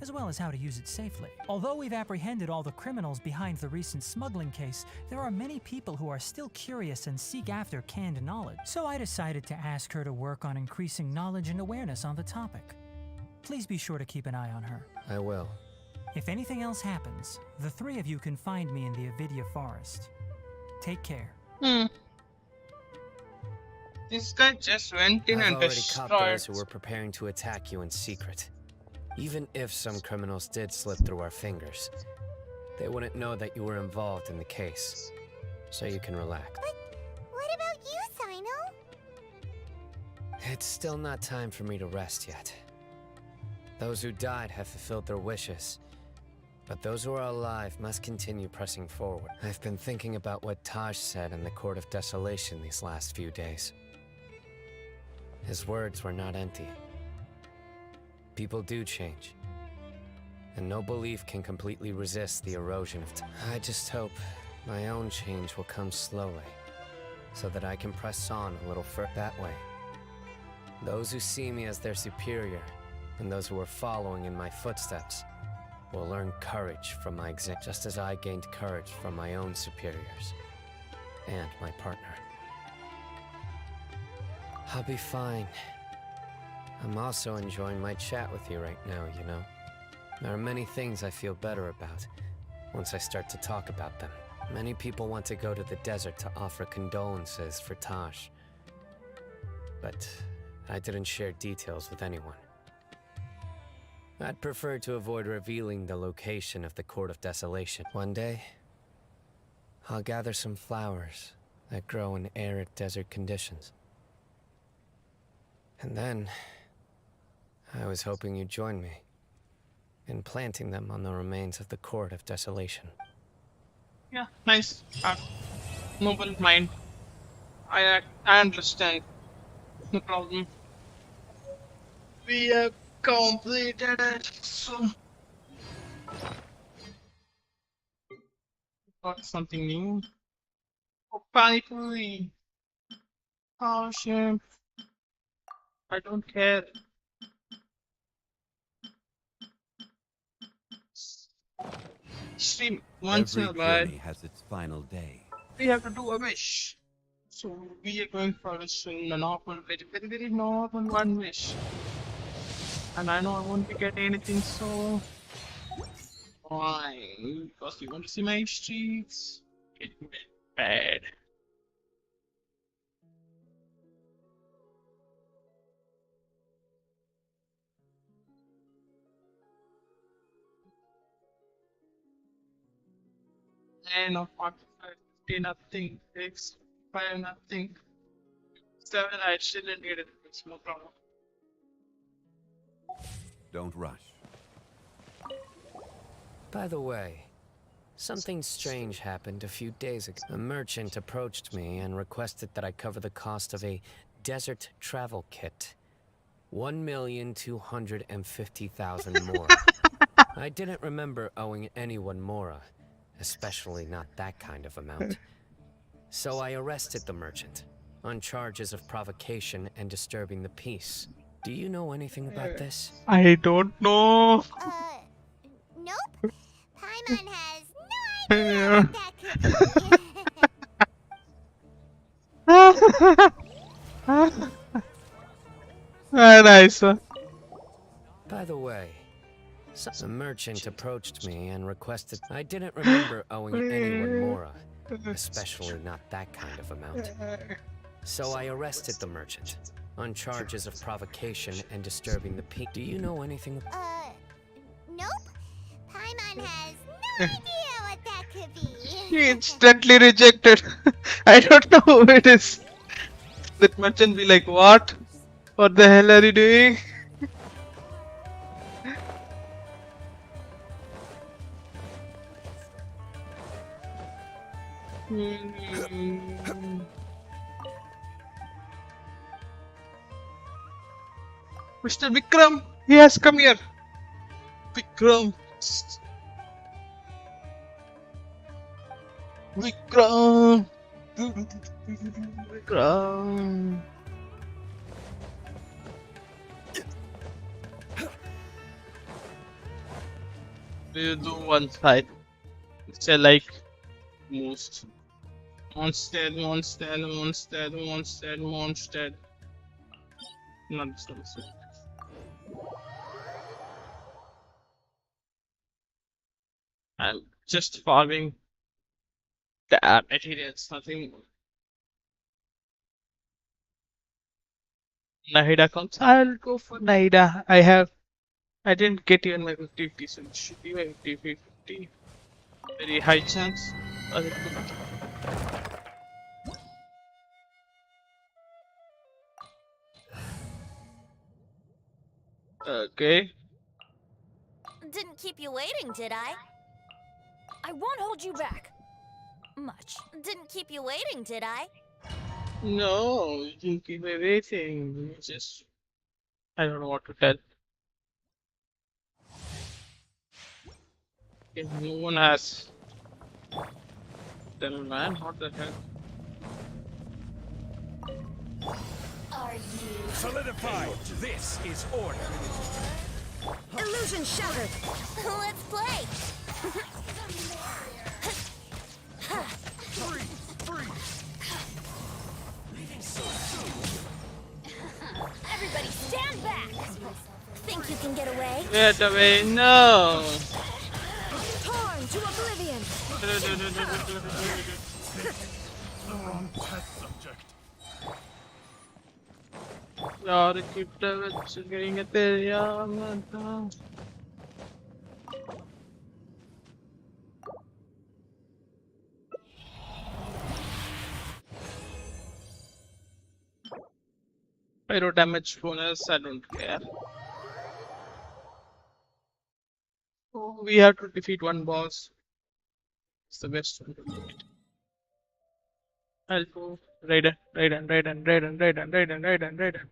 as well as how to use it safely. Although we've apprehended all the criminals behind the recent smuggling case, there are many people who are still curious and seek after canned knowledge. So I decided to ask her to work on increasing knowledge and awareness on the topic. Please be sure to keep an eye on her. I will. If anything else happens, the three of you can find me in the Avidia Forest. Take care. This guy just went in I've and already caught destroyed. those who were preparing to attack you in secret. Even if some criminals did slip through our fingers, they wouldn't know that you were involved in the case. So you can relax. But what about you, Sino? It's still not time for me to rest yet. Those who died have fulfilled their wishes, but those who are alive must continue pressing forward. I've been thinking about what Taj said in the Court of Desolation these last few days. His words were not empty. People do change, and no belief can completely resist the erosion of time. I just hope my own change will come slowly, so that I can press on a little further that way. Those who see me as their superior, and those who are following in my footsteps, will learn courage from my example, just as I gained courage from my own superiors and my partner. I'll be fine. I'm also enjoying my chat with you right now, you know. There are many things I feel better about once I start to talk about them. Many people want to go to the desert to offer condolences for Taj, but I didn't share details with anyone. I'd prefer to avoid revealing the location of the Court of Desolation. One day, I'll gather some flowers that grow in arid desert conditions. And then, I was hoping you'd join me in planting them on the remains of the Court of Desolation. Yeah, nice. Noble mind. I understand. No problem. We have completed it. So got something new. Oh, Pani Puri. Oh shit. I don't care. Stream once in a Every while. journey has its final day. We have to do a wish. So we are going for a normal, very normal one wish. And I know I won't be getting anything, so fine. Because you want to see my streaks. It went bad. And of 45, 50 nothing, 6, 5 nothing, 7 I still didn't get it. It's no problem. Don't rush. By the way, something strange happened a few days ago. A merchant approached me and requested that I cover the cost of a desert travel kit. 1,250,000 more. I didn't remember owing anyone more, especially not that kind of amount. So I arrested the merchant on charges of provocation and disturbing the peace. Do you know anything about this? I don't know. Nope. Paimon has no idea what that could be. Nice. By the way, a merchant approached me and requested I didn't remember owing anyone more, especially not that kind of amount. So I arrested the merchant on charges of provocation and disturbing the peace. Do you know anything? Nope. Paimon has no idea what that could be. He instantly rejected. I don't know who it is. That merchant be like, what? What the hell are you doing? Mr. Vikram, he has come here. Vikram. Vikram. Vikram. We'll do one side, which I like most. Monstead, Monstead, Monstead, Monstead, Monstead. Not this one. This one. I'm just farming the materials, nothing more. Nahida comes. I'll go for Nahida. I didn't get even my 50-50, so it should be my 50-50. Very high chance. Or it could be. Okay. Didn't keep you waiting, did I? I won't hold you back. Much. Didn't keep you waiting, did I? No, you didn't keep me waiting. You just. I don't know what to tell. Okay, no one has. Tell me, man, what the hell? Are you? Solidify! This is order! Illusion shattered. Let's play. Everybody stand back. Think you can get away? Get away, no! Torn to oblivion. यार कितना बच्चे करेंगे तेरे यार मत pyro damage bonus. I don't care. Oh, we have to defeat one boss. It's the best one to do it. I'll go Raiden, Raiden, Raiden, Raiden, Raiden, Raiden, Raiden, Raiden.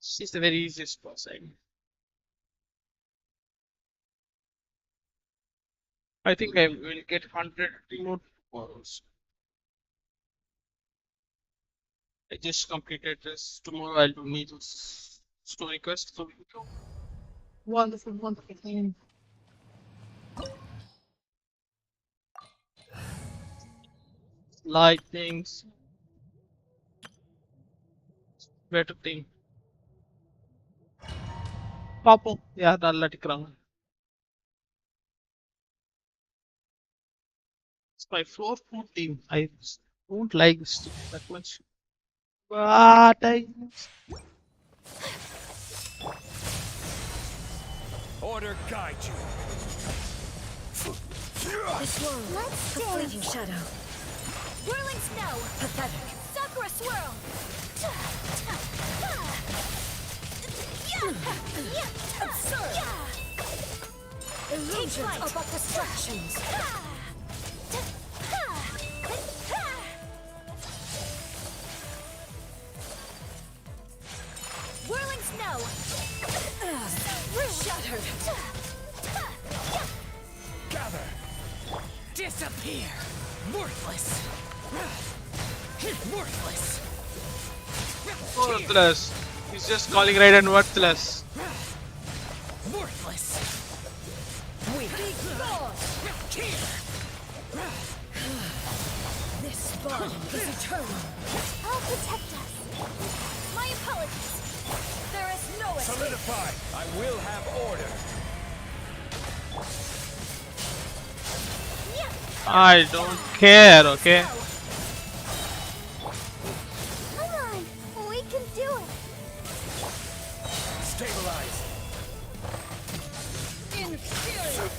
She's the very easiest boss, I think I will get 100 remote tomorrows. I just completed this. Tomorrow I'll do Needle's story quest. So wonderful, wonderful thing. Lightnings. Better thing. Papo, yeah, that's It's my floor 4 team. I don't like this team that much. But I. Order guide you. This world, Let's a fleeting shadow. Whirling snow. Pathetic. Sakura swirl. Absurd. Illusions are but distractions. Whirling snow. Shattered. Gather. Disappear. Worthless. Worthless. Worthless. He's just calling Raiden worthless. Worthless. Weak. This bond is eternal. I'll protect us. My apologies. There is no escape. Solidify! I will have order. I don't care, okay? Come on, we can do it. Stabilize. In fury.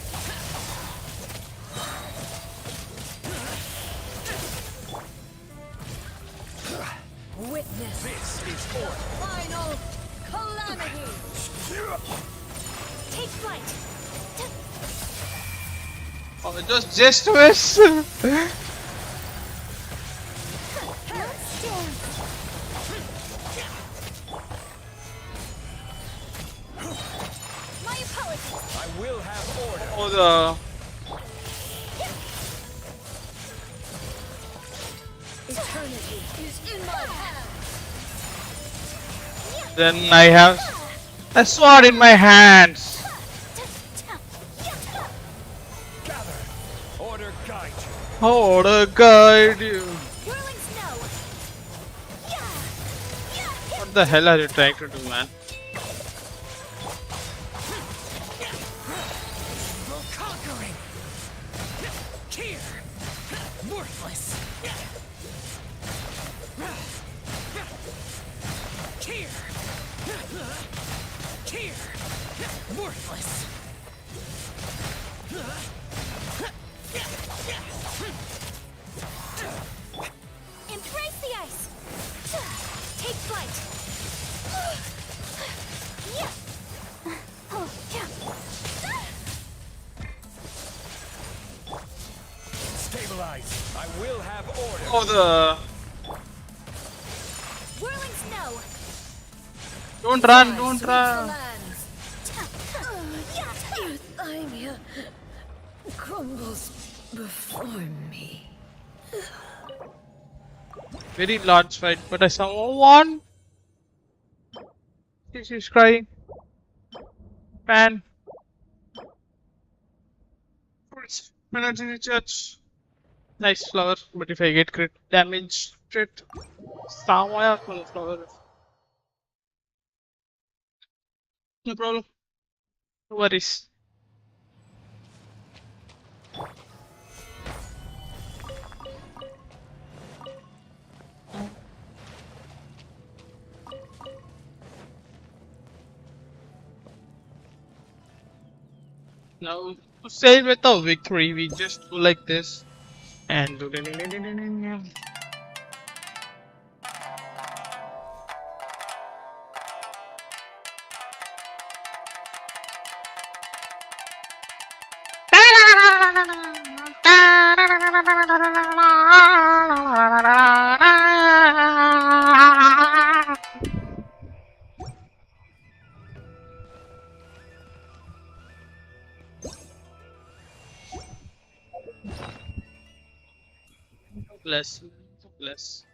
This is order. Final calamity. Take flight. Oh, it was just a miss. My apologies. I will have order. Oh, the Eternity is in my hands. then I have a sword in my hands. Gather. Order guide you. How to guide you? Whirling snow. What the hell are you trying to do, man? No conquering. Here. Worthless. Here. Here. Worthless. Embrace the ice. Take flight. Stabilize. I will have order. Oh, the Whirling snow. don't run, don't run. I'm here. Crumbles before me. Very large fight, but I saw one. She's crying. Pan. Energy recharge. Nice flower, but if I get crit damage, crit. Somewhere from the flower. No problem. No worries. Now, to sail with a victory, we just do like this and do. Bless, bless.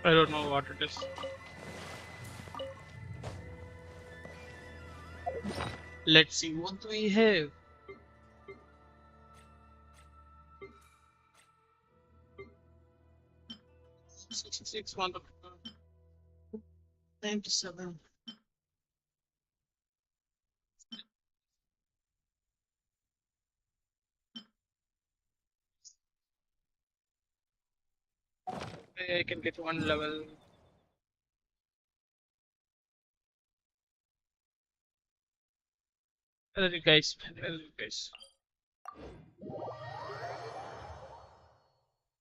I don't know what it is. Let's see what do we have. Six, 97. I can get one level. Where are you guys? Where are you guys?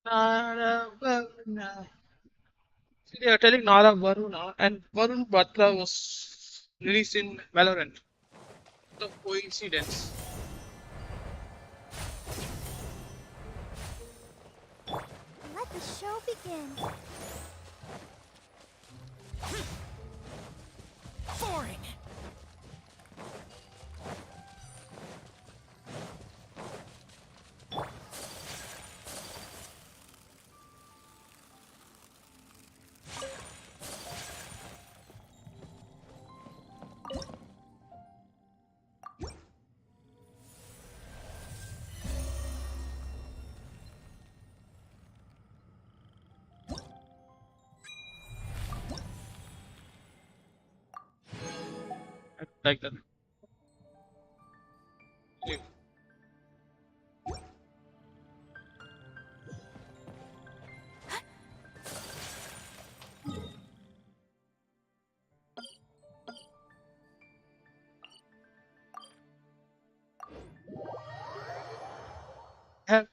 Nara Varuna. See, they are telling Nara Varuna, and Varun Batra was released in Valorant. The coincidence. Let the show begin. Boring. Like that. Leave. Have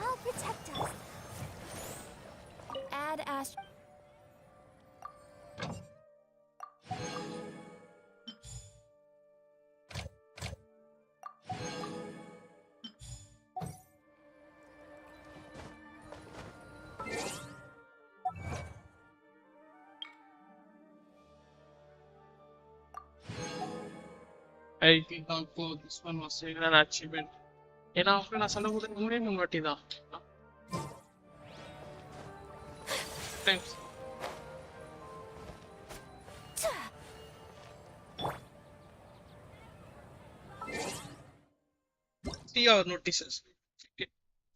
I'll protect us. Add Ast. I think this one was an achievement. After na sana ko din muna nung matida. Thanks. See your notices.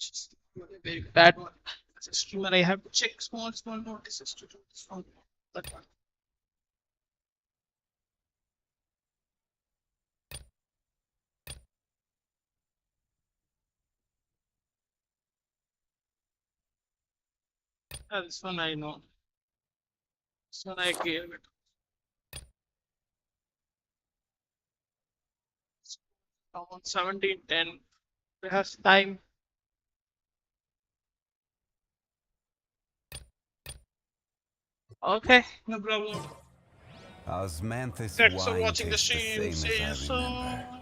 Just a very bad one. As a streamer, I have to check small notices to do this one. That one. This one I know. This one I gave it. Around 17:10. It has time. Okay, no problem. Osmanthus Thanks for wine watching the tastes the stream. same See you as I remember. soon.